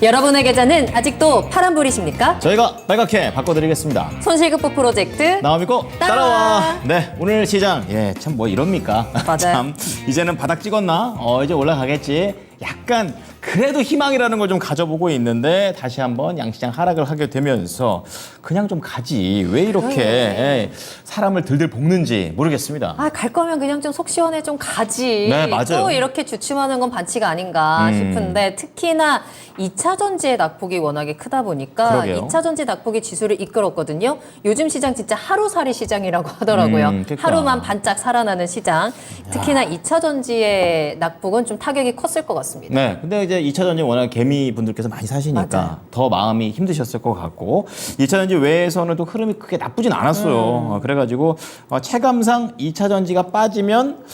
여러분의 계좌는 아직도 파란불이십니까? 저희가 빨갛게 바꿔드리겠습니다. 손실극복 프로젝트 나와 믿고 따라와. 네, 오늘 시장 참 뭐 이럽니까? 맞아요. 참 이제는 바닥 찍었나? 이제 올라가겠지. 약간 그래도 희망이라는 걸 좀 가져보고 있는데 다시 한번 양시장 하락을 하게 되면서 그냥 좀 가지 왜 이렇게 사람을 들들 볶는지 모르겠습니다. 갈 거면 그냥 좀 속 시원해 좀 가지. 네, 맞아요. 또 이렇게 주춤하는 건 반치가 아닌가 싶은데 특히나 2차 전지의 낙폭이 워낙에 크다 보니까 그러게요. 2차 전지 낙폭이 지수를 이끌었거든요. 요즘 시장 진짜 하루살이 시장이라고 하더라고요. 그러니까. 하루만 반짝 살아나는 시장. 특히나 2차 전지의 낙폭은 좀 타격이 컸을 것 같습니다. 네, 근데 이제 2차 전지 워낙 개미 분들께서 많이 사시니까 맞아요. 더 마음이 힘드셨을 것 같고 2차 전지 외에서는 또 흐름이 크게 나쁘진 않았어요. 그래가지고 체감상 2차 전지가 빠지면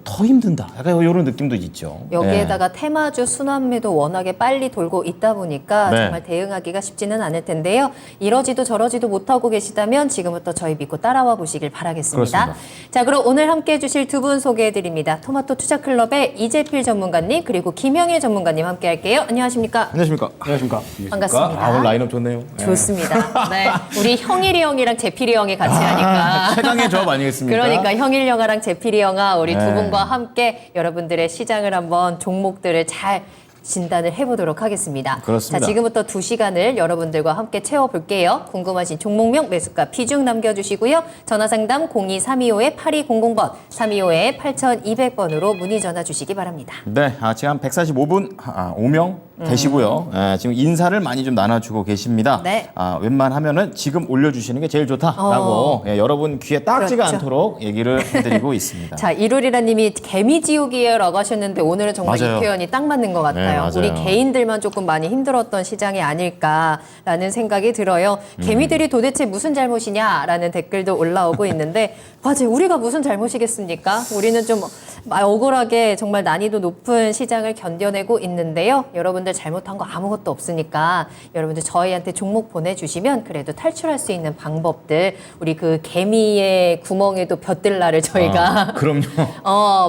더 힘든다. 약간 이런 느낌도 있죠. 여기에다가 테마주 순환매도 워낙에 빨리 돌고 있다 보니까 네. 정말 대응하기가 쉽지는 않을 텐데요. 이러지도 저러지도 못하고 계시다면 지금부터 저희 믿고 따라와 보시길 바라겠습니다. 그렇습니다. 자, 그럼 오늘 함께해 주실 두 분 소개해드립니다. 토마토 투자클럽의 이재필 전문가님 그리고 김영일 전문가님 함께할게요. 안녕하십니까? 안녕하십니까? 안녕하십니까. 반갑습니다. 오늘 라인업 좋네요. 좋습니다. 네, 우리 형일이 형이랑 제필이 형이 같이 하니까 최강의 조합 아니겠습니까? 그러니까 형일 형아랑 제필이 형아 우리 두 네. 분과 함께 여러분들의 시장을 한번 종목들을 잘 진단을 해보도록 하겠습니다. 그렇습니다. 자, 지금부터 2시간을 여러분들과 함께 채워볼게요. 궁금하신 종목명, 매수가, 비중 남겨주시고요. 전화상담 02325-8200번, 325-8200번으로 문의 전화 주시기 바랍니다. 네, 지금 한 145분 5명 되시고요. 지금 인사를 많이 좀 나눠주고 계십니다. 네. 웬만하면은 지금 올려주시는 게 제일 좋다라고 여러분 귀에 딱지가 그렇죠. 않도록 얘기를 해드리고 있습니다. 자, 이루리라 님이 개미지옥이에요라고 하셨는데 오늘은 정말 맞아요. 이 표현이 딱 맞는 것 같아요. 네, 맞아요. 우리 개인들만 조금 많이 힘들었던 시장이 아닐까라는 생각이 들어요. 개미들이 도대체 무슨 잘못이냐라는 댓글도 올라오고 있는데 맞아요. 우리가 무슨 잘못이겠습니까? 우리는 좀 억울하게 정말 난이도 높은 시장을 견뎌내고 있는데요. 여러분들 잘못한 거 아무것도 없으니까 여러분들 저희한테 종목 보내주시면 그래도 탈출할 수 있는 방법들 우리 그 개미의 구멍에도 볕들날을 저희가 그럼요.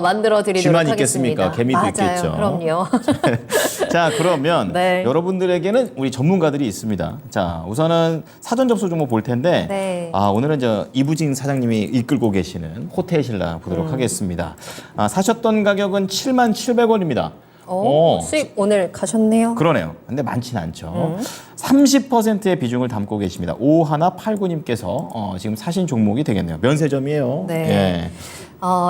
만들어 드리도록 쥐만 하겠습니다. 있겠습니까? 개미도 맞아요. 있겠죠. 그럼요. 자, 그러면 네. 여러분들에게는 우리 전문가들이 있습니다. 자, 우선은 사전 접수 종목 볼 텐데 네. 오늘은 이부진 사장님이 이끌고 계시는 호텔 신라 보도록 하겠습니다. 사셨던 가격은 77,700원입니다. 수익 오늘 가셨네요. 그러네요. 근데 많지는 않죠. 30%의 비중을 담고 계십니다. 5189님께서 지금 사신 종목이 되겠네요. 면세점이에요. 네. 예.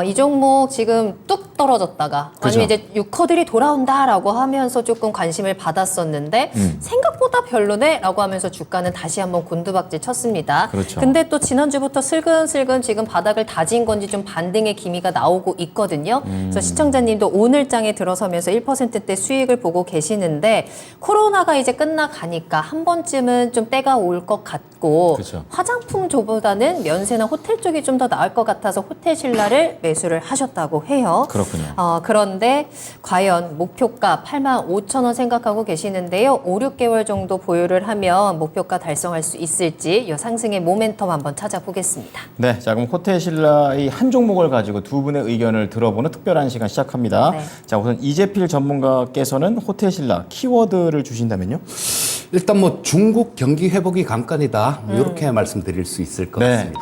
이 종목 지금 뚝 떨어졌다가 그죠. 아니면 이제 유커들이 돌아온다라고 하면서 조금 관심을 받았었는데 생각보다 별로네라고 하면서 주가는 다시 한번 곤두박질 쳤습니다. 그렇죠. 근데 또 지난주부터 슬근슬근 지금 바닥을 다진 건지 좀 반등의 기미가 나오고 있거든요. 그래서 시청자님도 오늘장에 들어서면서 1%대 수익을 보고 계시는데 코로나가 이제 끝나가니까 한 번쯤은 좀 때가 올 것 같고 그렇죠. 화장품 쪽보다는 면세나 호텔 쪽이 좀 더 나을 것 같아서 호텔 신라를 매수를 하셨다고 해요. 그렇군요. 그런데 과연 목표가 85,000원 생각하고 계시는데요. 5, 6개월 정도 보유를 하면 목표가 달성할 수 있을지 이 상승의 모멘텀 한번 찾아보겠습니다. 네, 자 그럼 호텔 신라의 한 종목을 가지고 두 분의 의견을 들어보는 특별한 시간 시작합니다. 네. 자 우선 이재필 전문가께서는 호텔 신라 키워드를 주신다면요? 일단 중국 경기 회복이 관건이다. 이렇게 말씀드릴 수 있을 것 같습니다.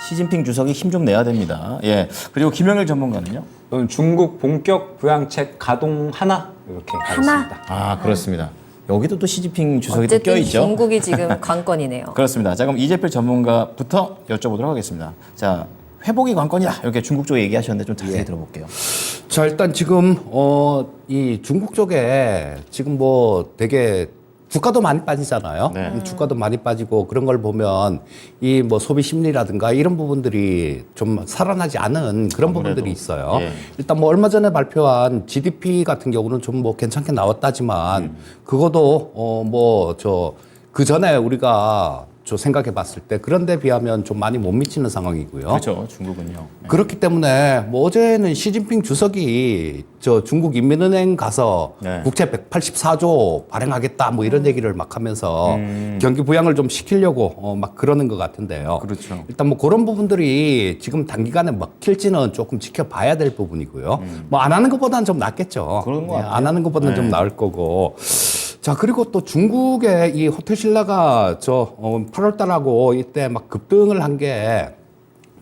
시진핑 주석이 힘 좀 내야 됩니다. 예. 그리고 김영일 전문가는요? 저는 중국 본격 부양책 가동 하나 이렇게 가겠습니다. 그렇습니다. 여기도 또 시진핑 주석이 또 어쨌든 껴있죠. 중국이 지금 관건이네요. 그렇습니다. 자 그럼 이재필 전문가부터 여쭤보도록 하겠습니다. 자 회복이 관건이다 이렇게 중국 쪽 얘기하셨는데 좀 자세히 들어볼게요. 자, 일단 지금 이 중국 쪽에 지금 되게 주가도 많이 빠지잖아요. 네. 주가도 많이 빠지고 그런 걸 보면 이 소비 심리라든가 이런 부분들이 좀 살아나지 않은 그런 부분들이 있어요. 예. 일단 얼마 전에 발표한 GDP 같은 경우는 좀 괜찮게 나왔다지만 그것도 그 전에 우리가 생각해 봤을 때 그런 데 비하면 좀 많이 못 미치는 상황이고요. 그렇죠. 중국은요. 네. 그렇기 때문에 어제는 시진핑 주석이 중국 인민은행 가서 네. 국채 184조 발행하겠다 이런 얘기를 막 하면서 경기 부양을 좀 시키려고 막 그러는 것 같은데요. 그렇죠. 일단 그런 부분들이 지금 단기간에 먹힐지는 조금 지켜봐야 될 부분이고요. 안 하는 것보다는 좀 낫겠죠. 그런 것 같아요. 안 하는 것보다는 좀 나을 거고. 자, 그리고 또 중국의 이 호텔 신라가 8월 달하고 이때 막 급등을 한 게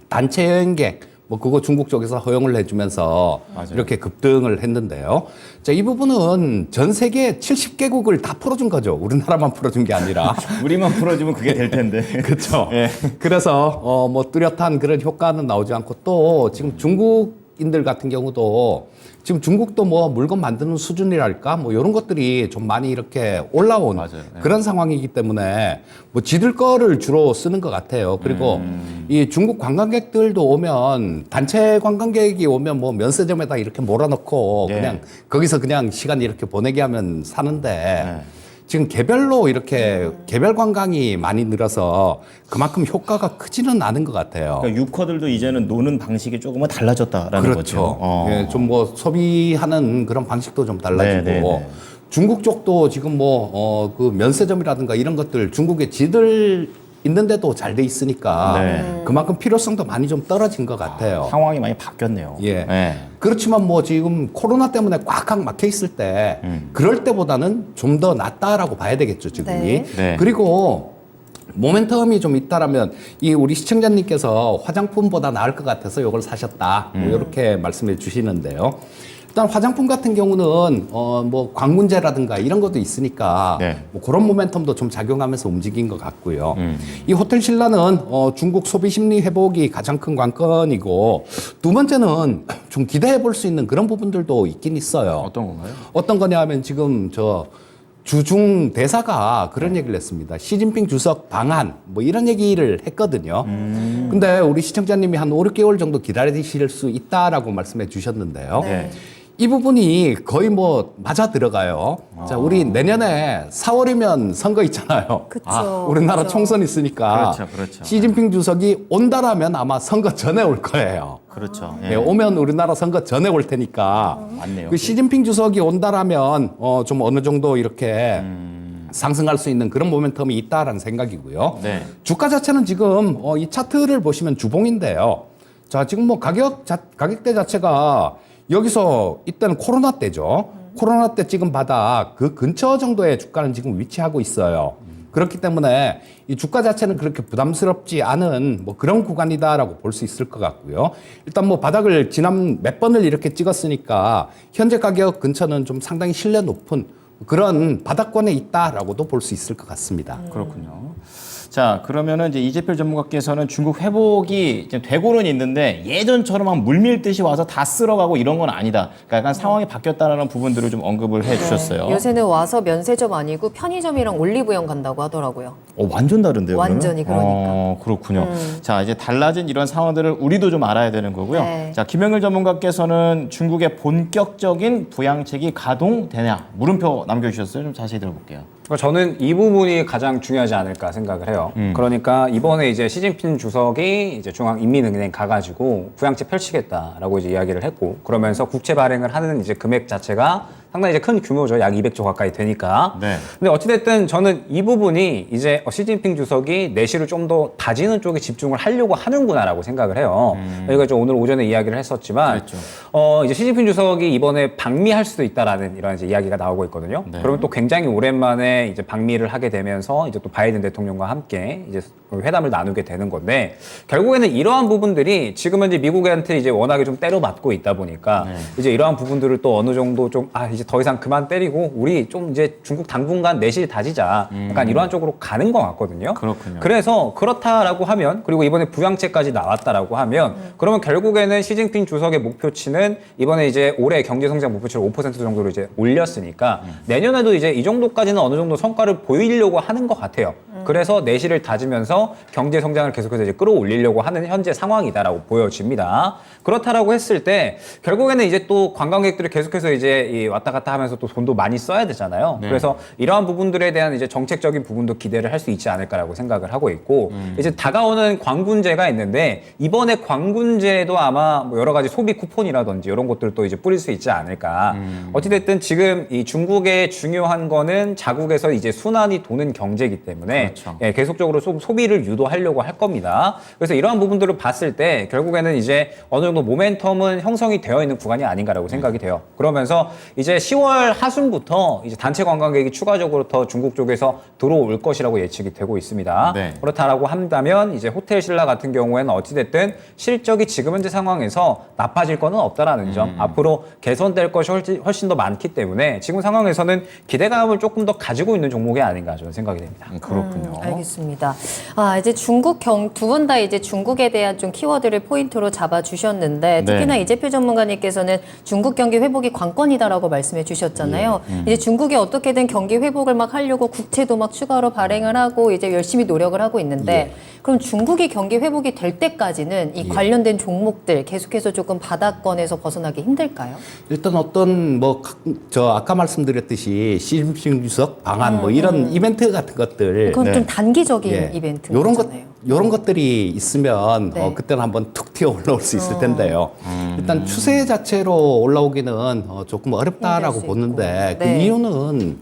단체 여행객, 뭐 그거 중국 쪽에서 허용을 해주면서 맞아요. 이렇게 급등을 했는데요. 자, 이 부분은 전 세계 70개국을 다 풀어준 거죠. 우리나라만 풀어준 게 아니라. 우리만 풀어주면 그게 될 텐데. 그렇죠. 예. 그래서 뭐 뚜렷한 그런 효과는 나오지 않고 또 지금 중국인들 같은 경우도 지금 중국도 뭐 물건 만드는 수준이랄까 뭐 이런 것들이 좀 많이 이렇게 올라온 맞아요. 네. 그런 상황이기 때문에 뭐 지들 거를 주로 쓰는 것 같아요. 그리고 이 중국 관광객들도 오면 단체 관광객이 오면 뭐 면세점에다 이렇게 몰아넣고 네. 그냥 거기서 그냥 시간 이렇게 보내게 하면 사는데 네. 지금 개별로 이렇게 개별 관광이 많이 늘어서 그만큼 효과가 크지는 않은 것 같아요. 그러니까 유커들도 이제는 노는 방식이 조금은 달라졌다라는 그렇죠. 거죠. 예, 좀 뭐 소비하는 그런 방식도 좀 달라지고 네, 네, 네. 중국 쪽도 지금 그 면세점이라든가 이런 것들 중국에 지들 있는데도 잘 돼 있으니까 네. 그만큼 필요성도 많이 좀 떨어진 것 같아요. 상황이 많이 바뀌었네요. 예. 네. 그렇지만 뭐 지금 코로나 때문에 꽉꽉 막혀 있을 때 그럴 때보다는 좀 더 낫다라고 봐야 되겠죠, 지금이. 네. 네. 그리고 모멘텀이 좀 있다라면 이 우리 시청자님께서 화장품보다 나을 것 같아서 이걸 사셨다. 뭐 이렇게 말씀해 주시는데요. 일단 화장품 같은 경우는 뭐 광문제라든가 이런 것도 있으니까 네. 뭐 그런 모멘텀도 좀 작용하면서 움직인 것 같고요. 이 호텔 신라는 중국 소비 심리 회복이 가장 큰 관건이고 두 번째는 좀 기대해 볼 수 있는 그런 부분들도 있긴 있어요. 어떤 건가요? 어떤 거냐 하면 지금 주중 대사가 그런 얘기를 했습니다. 시진핑 주석 방한 뭐 이런 얘기를 했거든요. 근데 우리 시청자님이 한 5, 6개월 정도 기다리실 수 있다라고 말씀해 주셨는데요. 네. 이 부분이 거의 뭐 맞아 들어가요. 자, 우리 내년에 4월이면 선거 있잖아요. 그쵸, 우리나라 그쵸. 총선 있으니까 그렇죠, 그렇죠. 시진핑 주석이 온다라면 아마 선거 전에 올 거예요. 그렇죠. 네, 오면 우리나라 선거 전에 올 테니까 맞네요. 그 시진핑 주석이 온다라면 좀 어느 정도 이렇게 상승할 수 있는 그런 모멘텀이 있다라는 생각이고요. 네. 주가 자체는 지금 이 차트를 보시면 주봉인데요. 자, 지금 뭐 가격대 자체가 여기서 이때는 코로나 때죠. 코로나 때 지금 바닥 그 근처 정도의 주가는 지금 위치하고 있어요. 그렇기 때문에 이 주가 자체는 그렇게 부담스럽지 않은 뭐 그런 구간이다라고 볼 수 있을 것 같고요. 일단 뭐 바닥을 지난 몇 번을 이렇게 찍었으니까 현재 가격 근처는 좀 상당히 신뢰 높은 그런 바닥권에 있다라고도 볼 수 있을 것 같습니다. 그렇군요. 자, 그러면은 이제 이재필 전문가께서는 중국 회복이 이제 되고는 있는데 예전처럼 막 물밀듯이 와서 다 쓸어가고 이런 건 아니다. 그러니까 약간 상황이 바뀌었다는 부분들을 좀 언급을 해주셨어요. 요새는 와서 면세점 아니고 편의점이랑 올리브영 간다고 하더라고요. 완전 다른데요. 완전히 그러면? 그렇군요. 자, 이제 달라진 이런 상황들을 우리도 좀 알아야 되는 거고요. 네. 자, 김영일 전문가께서는 중국의 본격적인 부양책이 가동되냐 물음표 남겨주셨어요. 좀 자세히 들어볼게요. 그러니까 저는 이 부분이 가장 중요하지 않을까 생각을 해요. 그러니까 이번에 이제 시진핑 주석이 이제 중앙인민은행 가가지고 부양책 펼치겠다라고 이제 이야기를 했고, 그러면서 국채 발행을 하는 이제 금액 자체가 상당히 이제 큰 규모죠. 약 200조 가까이 되니까. 네. 근데 어찌됐든 저는 이 부분이 이제 시진핑 주석이 내실을 좀 더 다지는 쪽에 집중을 하려고 하는구나라고 생각을 해요. 저희가 좀 오늘 오전에 이야기를 했었지만, 그렇죠. 이제 시진핑 주석이 이번에 방미할 수도 있다라는 이런 이제 이야기가 나오고 있거든요. 네. 그러면 또 굉장히 오랜만에 이제 방미를 하게 되면서 이제 또 바이든 대통령과 함께 이제 회담을 나누게 되는 건데, 결국에는 이러한 부분들이 지금은 이제 미국한테 이제 워낙에 좀 때려맞고 있다 보니까 네. 이제 이러한 부분들을 또 어느 정도 좀 이제 더 이상 그만 때리고 우리 좀 이제 중국 당분간 내실 다지자, 약간 이러한 쪽으로 가는 것 같거든요. 그렇군요. 그래서 그렇다라고 하면, 그리고 이번에 부양책까지 나왔다라고 하면, 그러면 결국에는 시진핑 주석의 목표치는 이번에 이제 올해 경제 성장 목표치를 5% 정도로 이제 올렸으니까 내년에도 이제 이 정도까지는 어느 정도 성과를 보이려고 하는 것 같아요. 그래서 내실을 다지면서 경제 성장을 계속해서 이제 끌어올리려고 하는 현재 상황이다라고 보여집니다. 그렇다라고 했을 때 결국에는 이제 또 관광객들이 계속해서 이제 이 왔다 갔다 하면서 또 돈도 많이 써야 되잖아요. 네. 그래서 이러한 부분들에 대한 이제 정책적인 부분도 기대를 할 수 있지 않을까라고 생각을 하고 있고, 이제 다가오는 광군제가 있는데 이번에 광군제도 아마 뭐 여러 가지 소비 쿠폰이라든지 이런 것들도 이제 뿌릴 수 있지 않을까. 어찌됐든 지금 이 중국의 중요한 거는 자국에서 이제 순환이 도는 경제이기 때문에 그렇죠. 예, 계속적으로 소비를 소비를 유도하려고 할 겁니다. 그래서 이러한 부분들을 봤을 때 결국에는 이제 어느 정도 모멘텀은 형성이 되어 있는 구간이 아닌가라고 생각이 돼요. 그러면서 이제 10월 하순부터 이제 단체 관광객이 추가적으로 더 중국 쪽에서 들어올 것이라고 예측이 되고 있습니다. 네. 그렇다라고 한다면 이제 호텔 신라 같은 경우에는 어찌됐든 실적이 지금 현재 상황에서 나빠질 거는 없다라는 점, 앞으로 개선될 것이 훨씬 더 많기 때문에 지금 상황에서는 기대감을 조금 더 가지고 있는 종목이 아닌가 저는 생각이 됩니다. 그렇군요. 알겠습니다. 이제 두 분 다 이제 중국에 대한 좀 키워드를 포인트로 잡아 주셨는데 특히나 네. 이재표 전문가님께서는 중국 경기 회복이 관건이다라고 말씀해 주셨잖아요. 이제 중국이 어떻게든 경기 회복을 막 하려고 국채도 막 추가로 발행을 하고 이제 열심히 노력을 하고 있는데 그럼 중국이 경기 회복이 될 때까지는 이 관련된 종목들 계속해서 조금 바닥권에서 벗어나기 힘들까요? 일단 어떤 아까 말씀드렸듯이 시진핑 주석 방한 뭐 이런 이벤트 같은 것들 그건 네. 좀 단기적인 예. 이벤트 요런 거잖아요. 요런 것들이 있으면 네. 그때는 한번 툭 튀어 올라올 수 있을 텐데요. 일단 추세 자체로 올라오기는 조금 어렵다라고 힘들 수 보는데 있고. 그 네. 이유는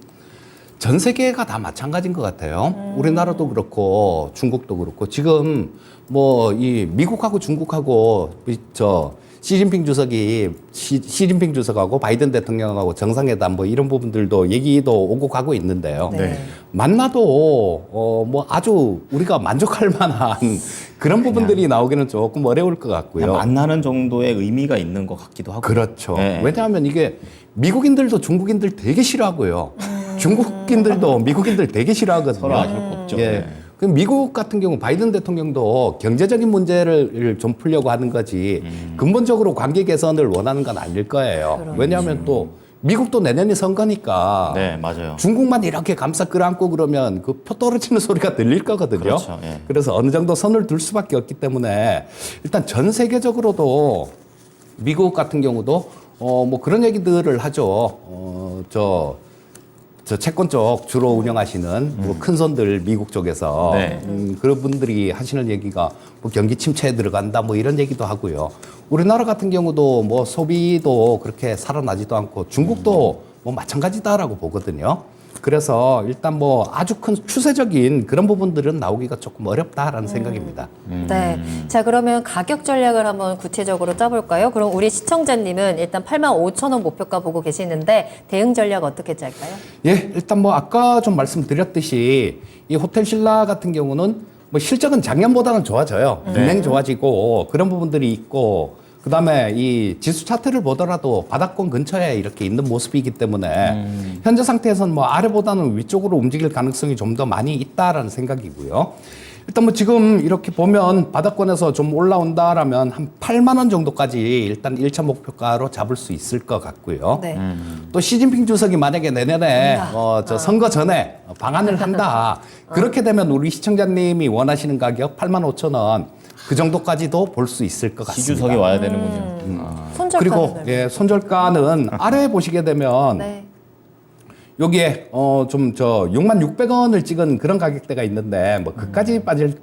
전 세계가 다 마찬가지인 것 같아요. 우리나라도 그렇고 중국도 그렇고 지금 뭐 이 미국하고 중국하고 시진핑 주석하고 바이든 대통령하고 정상회담 뭐 이런 부분들도 얘기도 오고 가고 있는데요. 네. 만나도 뭐 아주 우리가 만족할 만한 그런 부분들이 나오기는 조금 어려울 것 같고요. 그냥 만나는 정도의 의미가 있는 것 같기도 하고. 그렇죠. 네. 왜냐하면 이게 미국인들도 중국인들 되게 싫어하고요. 중국인들도 미국인들 되게 싫어하거든요. 서로 아실 거 없죠. 예. 네. 그럼 미국 같은 경우 바이든 대통령도 경제적인 문제를 좀 풀려고 하는 거지 근본적으로 관계 개선을 원하는 건 아닐 거예요. 왜냐하면 또 미국도 내년에 선거니까 네, 맞아요. 중국만 이렇게 감싸 끌어안고 그러면 그 표 떨어지는 소리가 들릴 거거든요. 그렇죠, 예. 그래서 어느 정도 선을 둘 수밖에 없기 때문에 일단 전 세계적으로도 미국 같은 경우도 뭐 그런 얘기들을 하죠. 저 채권 쪽 주로 운영하시는 뭐 큰 손들 미국 쪽에서 네. 그런 분들이 하시는 얘기가 뭐 경기 침체에 들어간다 뭐 이런 얘기도 하고요. 우리나라 같은 경우도 뭐 소비도 그렇게 살아나지도 않고 중국도 뭐 마찬가지다라고 보거든요. 그래서 일단 뭐 아주 큰 추세적인 그런 부분들은 나오기가 조금 어렵다라는 생각입니다. 네. 자, 그러면 가격 전략을 한번 구체적으로 짜볼까요? 그럼 우리 시청자님은 일단 85,000원 목표가 보고 계시는데 대응 전략 어떻게 짤까요? 예, 일단 뭐 아까 좀 말씀드렸듯이 이 호텔 신라 같은 경우는 뭐 실적은 작년보다는 좋아져요. 분명히 좋아지고 그런 부분들이 있고 그다음에 이 지수 차트를 보더라도 바닥권 근처에 이렇게 있는 모습이기 때문에 현재 상태에서는 뭐 아래보다는 위쪽으로 움직일 가능성이 좀 더 많이 있다라는 생각이고요. 일단 뭐 지금 이렇게 보면 바닥권에서 좀 올라온다라면 한 8만 원 정도까지 일단 1차 목표가로 잡을 수 있을 것 같고요. 네. 또 시진핑 주석이 만약에 내년에 선거 전에 방한을 한다. 그렇게 되면 우리 시청자님이 원하시는 가격 8만 5천 원 그 정도까지도 볼 수 있을 것 같습니다. 시주석이 와야 되는군요. 손절가는 그리고 예, 손절가는 아래에 보시게 되면 네. 여기에 66,600원을 찍은 그런 가격대가 있는데 뭐 그까지 빠질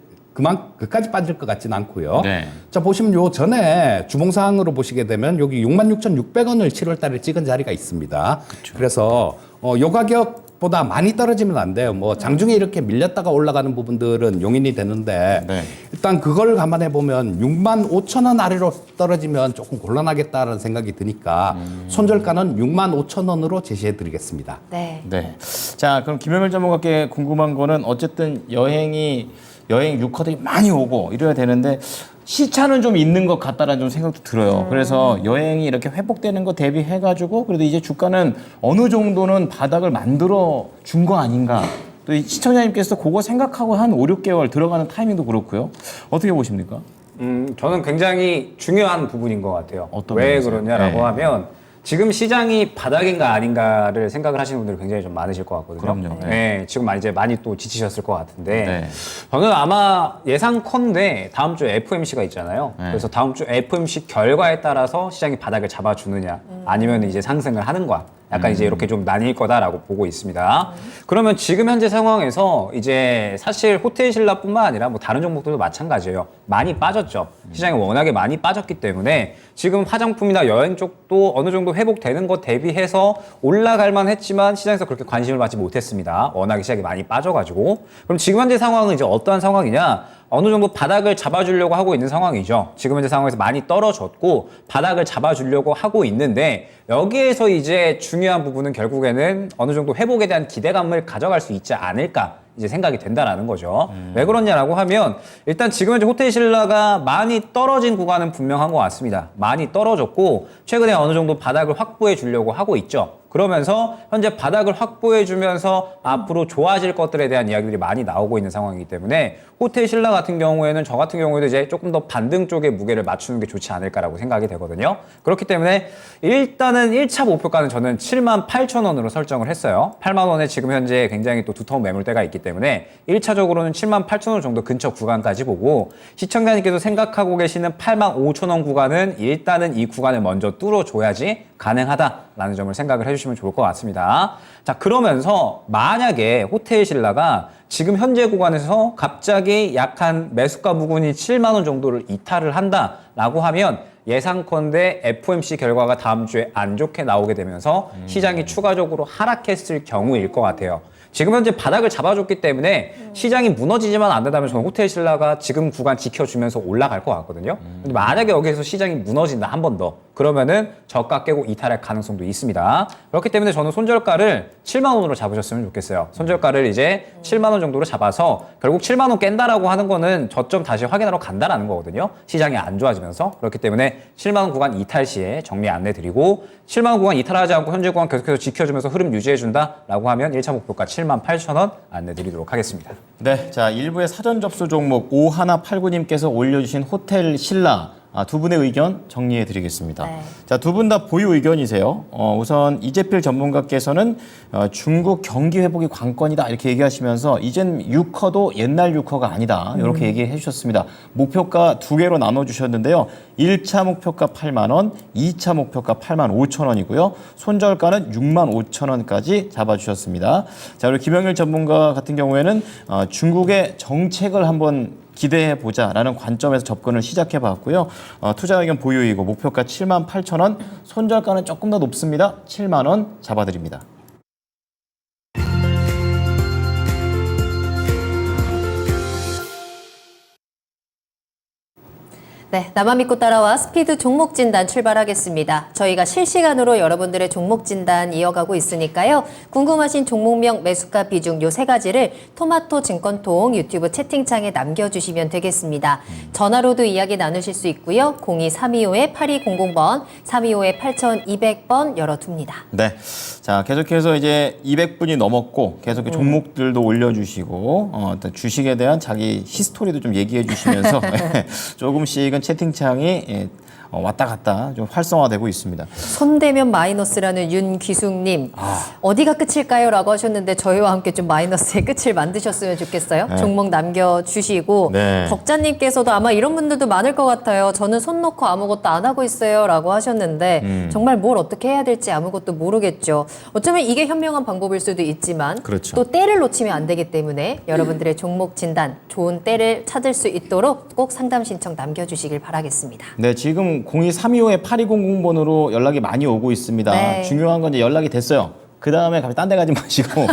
것 같지는 않고요. 네. 자, 보시면 요 전에 주봉상으로 보시게 되면 여기 66,600원을 7월 달에 찍은 자리가 있습니다. 그래서 요 가격보다 많이 떨어지면 안 돼요. 뭐 장중에 이렇게 밀렸다가 올라가는 부분들은 용인이 되는데 네. 일단 그걸 감안해 보면 65,000원 아래로 떨어지면 조금 곤란하겠다라는 생각이 드니까 손절가는 65,000원으로 제시해 드리겠습니다. 네. 네. 자, 그럼 김영일 전문가께 궁금한 거는 어쨌든 여행 유커들이 많이 오고 이래야 되는데 시차는 좀 있는 것 같다라는 좀 생각도 들어요. 그래서 여행이 이렇게 회복되는 거 대비해가지고 그래도 이제 주가는 어느 정도는 바닥을 만들어 준 거 아닌가. 또 이 시청자님께서 그거 생각하고 한 5, 6개월 들어가는 타이밍도 그렇고요. 어떻게 보십니까? 저는 굉장히 중요한 부분인 것 같아요. 어떤 왜 부분이세요? 그러냐라고 네. 하면 지금 시장이 바닥인가 아닌가를 생각을 하시는 분들이 굉장히 좀 많으실 것 같거든요. 그럼요. 네. 네, 지금 이제 많이 또 지치셨을 것 같은데 네. 저는 아마 예상컨대 다음 주 FMC가 있잖아요. 네. 그래서 다음 주 FMC 결과에 따라서 시장이 바닥을 잡아주느냐 아니면 이제 상승을 하는가 약간 이제 이렇게 좀 나뉠 거다라고 보고 있습니다. 그러면 지금 현재 상황에서 이제 사실 호텔신라뿐만 아니라 뭐 다른 종목들도 마찬가지예요. 많이 빠졌죠. 시장이 워낙에 많이 빠졌기 때문에 지금 화장품이나 여행 쪽도 어느 정도 회복되는 것 대비해서 올라갈 만 했지만 시장에서 그렇게 관심을 받지 못했습니다. 워낙에 시장이 많이 빠져가지고. 그럼 지금 현재 상황은 이제 어떠한 상황이냐? 어느 정도 바닥을 잡아주려고 하고 있는 상황이죠. 지금 현재 상황에서 많이 떨어졌고 바닥을 잡아주려고 하고 있는데 여기에서 이제 중요한 부분은 결국에는 어느 정도 회복에 대한 기대감을 가져갈 수 있지 않을까 이제 생각이 된다라는 거죠. 왜 그러냐라고 하면 일단 지금 현재 호텔신라가 많이 떨어진 구간은 분명한 것 같습니다. 많이 떨어졌고 최근에 어느 정도 바닥을 확보해 주려고 하고 있죠. 그러면서 현재 바닥을 확보해 주면서 앞으로 좋아질 것들에 대한 이야기들이 많이 나오고 있는 상황이기 때문에 호텔신라 같은 경우에는 저 같은 경우에도 이제 조금 더 반등 쪽에 무게를 맞추는 게 좋지 않을까라고 생각이 되거든요. 그렇기 때문에 일단은 1차 목표가는 저는 78,000원으로 설정을 했어요. 8만 원에 지금 현재 굉장히 또 두터운 매물대가 있기 때문에 1차적으로는 78,000원 정도 근처 구간까지 보고 시청자님께서 생각하고 계시는 85,000원 구간은 일단은 이 구간을 먼저 뚫어줘야지 가능하다라는 점을 생각을 해주시면 좋을 것 같습니다. 자, 그러면서 만약에 호텔신라가 지금 현재 구간에서 갑자기 약한 매수가 부근이 7만 원 정도를 이탈을 한다라고 하면 예상컨대 FOMC 결과가 다음 주에 안 좋게 나오게 되면서 시장이 추가적으로 하락했을 경우일 것 같아요. 지금 현재 바닥을 잡아줬기 때문에 시장이 무너지지만 안 된다면 저는 호텔신라가 지금 구간 지켜주면서 올라갈 것 같거든요. 근데 만약에 여기에서 시장이 무너진다 한 번 더 그러면은 저가 깨고 이탈할 가능성도 있습니다. 그렇기 때문에 저는 손절가를 7만 원으로 잡으셨으면 좋겠어요. 손절가를 이제 7만 원 정도로 잡아서 결국 7만 원 깬다라고 하는 거는 저점 다시 확인하러 간다라는 거거든요. 시장이 안 좋아지면서. 그렇기 때문에 7만 원 구간 이탈 시에 정리 안내 드리고 7만 원 구간 이탈하지 않고 현재 구간 계속해서 지켜주면서 흐름 유지해준다라고 하면 1차 목표가 78,000원 안내 드리도록 하겠습니다. 네, 자, 일부의 사전 접수 종목 5189님께서 올려주신 호텔신라 두 분의 의견 정리해 드리겠습니다. 네. 자, 두 분 다 보유 의견이세요. 우선 이재필 전문가께서는 중국 경기 회복이 관건이다 이렇게 얘기하시면서 이젠 유커도 옛날 유커가 아니다 이렇게 얘기해 주셨습니다. 목표가 두 개로 나눠 주셨는데요. 1차 목표가 8만 원, 2차 목표가 8만 5천 원이고요. 손절가는 6만 5천 원까지 잡아주셨습니다. 자, 그리고 김영일 전문가 같은 경우에는 중국의 정책을 한번 기대해보자라는 관점에서 접근을 시작해봤고요. 투자 의견 보유이고 목표가 7만 8천 원, 손절가는 조금 더 높습니다. 7만 원 잡아드립니다. 네, 나만 믿고 따라와 스피드 종목 진단 출발하겠습니다. 저희가 실시간으로 여러분들의 종목 진단 이어가고 있으니까요. 궁금하신 종목명, 매수가 비중 요 세 가지를 토마토 증권통 유튜브 채팅창에 남겨주시면 되겠습니다. 전화로도 이야기 나누실 수 있고요. 02-325-8200번, 325-8200번 열어둡니다. 네. 자, 계속해서 이제 200분이 넘었고 계속 종목들도 올려주시고 주식에 대한 자기 히스토리도 좀 얘기해 주시면서 조금씩은 채팅창이 왔다 갔다 좀 활성화되고 있습니다. 손대면 마이너스라는 윤기숙님, 어디가 끝일까요? 라고 하셨는데 저희와 함께 좀 마이너스의 끝을 만드셨으면 좋겠어요. 네. 종목 남겨주시고, 네. 덕자님께서도 아마 이런 분들도 많을 것 같아요. 저는 손 놓고 아무것도 안 하고 있어요. 라고 하셨는데 정말 뭘 어떻게 해야 될지 아무것도 모르겠죠. 어쩌면 이게 현명한 방법일 수도 있지만 그렇죠. 또 때를 놓치면 안 되기 때문에 여러분들의 종목 진단, 좋은 때를 찾을 수 있도록 꼭 상담 신청 남겨주시길 바라겠습니다. 네, 지금 02-325-8200번으로 연락이 많이 오고 있습니다. 네. 중요한 건 이제 연락이 됐어요. 그 다음에 갑자기 딴 데 가지 마시고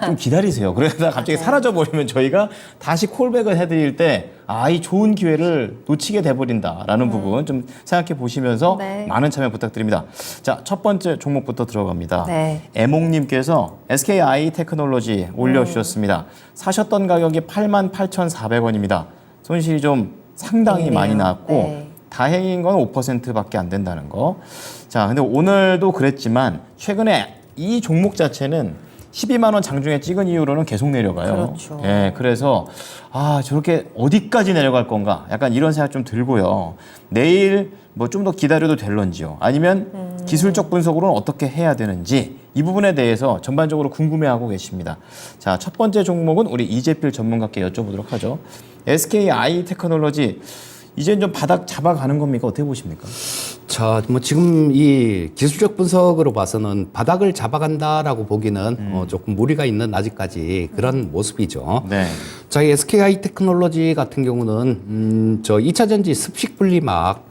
좀 기다리세요. 그러다가 갑자기 사라져버리면 저희가 다시 콜백을 해드릴 때 이 좋은 기회를 놓치게 돼버린다라는 부분 좀 생각해 보시면서 네. 많은 참여 부탁드립니다. 자, 첫 번째 종목부터 들어갑니다. 네. 애몽님께서 SKI 테크놀로지 올려주셨습니다. 사셨던 가격이 88,400원입니다. 손실이 좀 상당히 있네요. 많이 나왔고 네. 다행인 건 5%밖에 안 된다는 거. 자, 근데 오늘도 그랬지만 최근에 이 종목 자체는 12만 원 장중에 찍은 이후로는 계속 내려가요. 그렇죠. 예, 그래서 저렇게 어디까지 내려갈 건가? 약간 이런 생각 좀 들고요. 내일 뭐 좀 더 기다려도 될런지요. 아니면 기술적 분석으로는 어떻게 해야 되는지 이 부분에 대해서 전반적으로 궁금해하고 계십니다. 자, 첫 번째 종목은 우리 이재필 전문가께 여쭤보도록 하죠. SKI 테크놀로지 이제는 좀 바닥 잡아가는 겁니까? 어떻게 보십니까? 자, 뭐 지금 이 기술적 분석으로 봐서는 바닥을 잡아간다라고 보기는 조금 무리가 있는 아직까지 그런 모습이죠. 네. 자, 이 SKI 테크놀로지 같은 경우는 저 2차 전지 습식 분리막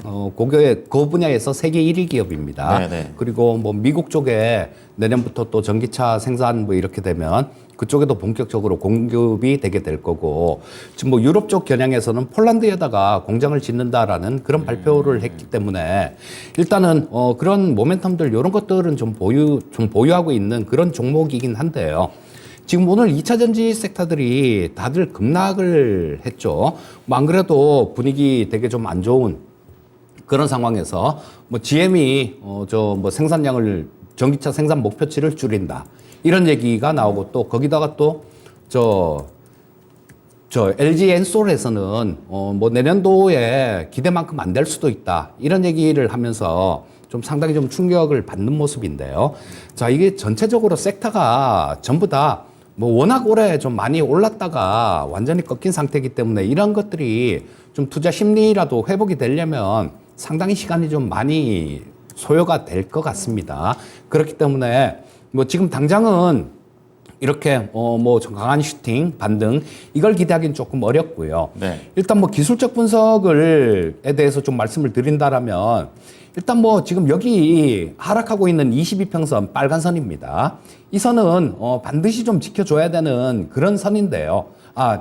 그 분야에서 세계 1위 기업입니다. 네네. 그리고 뭐 미국 쪽에 내년부터 또 전기차 생산 뭐 이렇게 되면 그쪽에도 본격적으로 공급이 되게 될 거고, 지금 뭐 유럽 쪽 겨냥에서는 폴란드에다가 공장을 짓는다라는 그런 발표를 했기 때문에 일단은 그런 모멘텀들 이런 것들은 좀 보유하고 있는 그런 종목이긴 한데요. 지금 오늘 2차 전지 섹터들이 다들 급락을 했죠. 뭐 안 그래도 분위기 되게 좀 안 좋은 그런 상황에서 뭐 GM이 저 뭐 생산량을 전기차 생산 목표치를 줄인다. 이런 얘기가 나오고 또 거기다가 또 저 LG 엔솔에서는 뭐 내년도에 기대만큼 안 될 수도 있다. 이런 얘기를 하면서 좀 상당히 좀 충격을 받는 모습인데요. 자, 이게 전체적으로 섹터가 전부 다 뭐 워낙 올해 좀 많이 올랐다가 완전히 꺾인 상태이기 때문에 이런 것들이 좀 투자 심리라도 회복이 되려면 상당히 시간이 좀 많이 소요가 될 것 같습니다. 그렇기 때문에 뭐 지금 당장은 이렇게 뭐 강한 슈팅, 반등 이걸 기대하기는 조금 어렵고요. 네. 일단 뭐 기술적 분석을에 대해서 좀 말씀을 드린다라면 일단 뭐 지금 여기 하락하고 있는 22평선 빨간 선입니다. 이 선은 반드시 좀 지켜줘야 되는 그런 선인데요.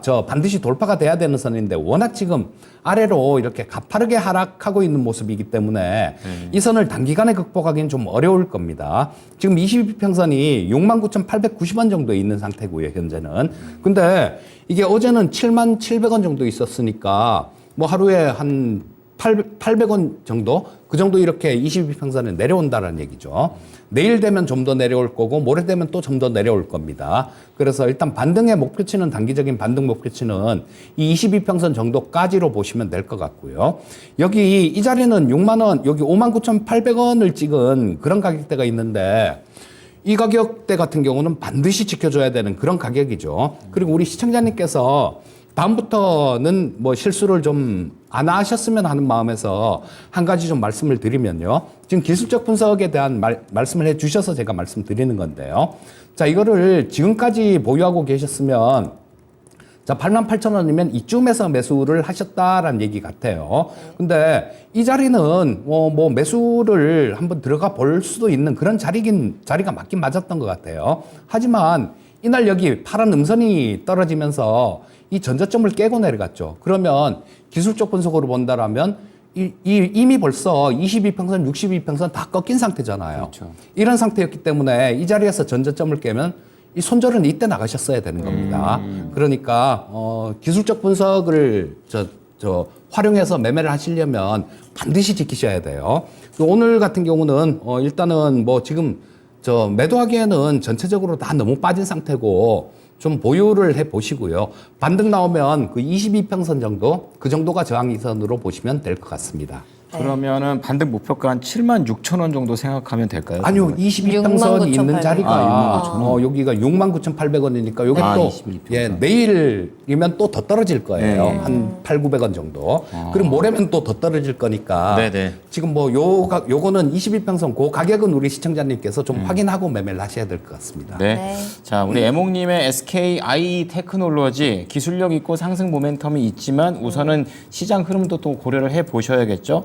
저 반드시 돌파가 돼야 되는 선인데 워낙 지금 아래로 이렇게 가파르게 하락하고 있는 모습이기 때문에 이 선을 단기간에 극복하기는 좀 어려울 겁니다. 지금 22평선이 69,890원 정도에 있는 상태고요, 현재는. 근데 이게 어제는 77,700원 정도 있었으니까 뭐 하루에 한 800원 정도? 그 정도 이렇게 22평선에 내려온다는 얘기죠. 내일 되면 좀 더 내려올 거고 모레 되면 또 좀 더 내려올 겁니다. 그래서 일단 반등의 목표치는 단기적인 반등 목표치는 이 22평선 정도까지로 보시면 될 것 같고요. 여기 이 자리는 6만 원, 여기 59,800원을 찍은 그런 가격대가 있는데 이 가격대 같은 경우는 반드시 지켜줘야 되는 그런 가격이죠. 그리고 우리 시청자님께서 다음부터는 뭐 실수를 좀 안 하셨으면 하는 마음에서 한 가지 좀 말씀을 드리면요. 지금 기술적 분석에 대한 말씀을 해 주셔서 제가 말씀드리는 건데요. 자, 이거를 지금까지 보유하고 계셨으면 자, 88,000원이면 이쯤에서 매수를 하셨다라는 얘기 같아요. 근데 이 자리는 뭐 매수를 한번 들어가 볼 수도 있는 그런 자리가 맞긴 맞았던 것 같아요. 하지만 이날 여기 파란 음선이 떨어지면서 이 전저점을 깨고 내려갔죠. 그러면 기술적 분석으로 본다라면 이미 벌써 22평선, 62평선 다 꺾인 상태잖아요. 그렇죠. 이런 상태였기 때문에 이 자리에서 전저점을 깨면 이 손절은 이때 나가셨어야 되는 겁니다. 그러니까 기술적 분석을 활용해서 매매를 하시려면 반드시 지키셔야 돼요. 오늘 같은 경우는 일단은 뭐 지금 매도하기에는 전체적으로 다 너무 빠진 상태고 좀 보유를 해 보시고요. 반등 나오면 그 22평선 정도, 그 정도가 저항이선으로 보시면 될 것 같습니다. 그러면은 반등 목표가 한 76,000원 정도 생각하면 될까요? 아니요, 22평선이 있는 69,800원. 자리가 여기가 69,800원이니까 요게 또 22평선. 내일이면 또 더 떨어질 거예요. 네. 한 8,900원 정도. 그럼 모레면 또 더 떨어질 거니까. 네네. 지금 뭐 요거는 22평선 그 가격은 우리 시청자님께서 좀 확인하고 매매를 하셔야 될 것 같습니다. 네. 네. 자, 우리 애몽님의 SKI 테크놀로지 기술력 있고 상승 모멘텀이 있지만 우선은 시장 흐름도 또 고려를 해 보셔야겠죠.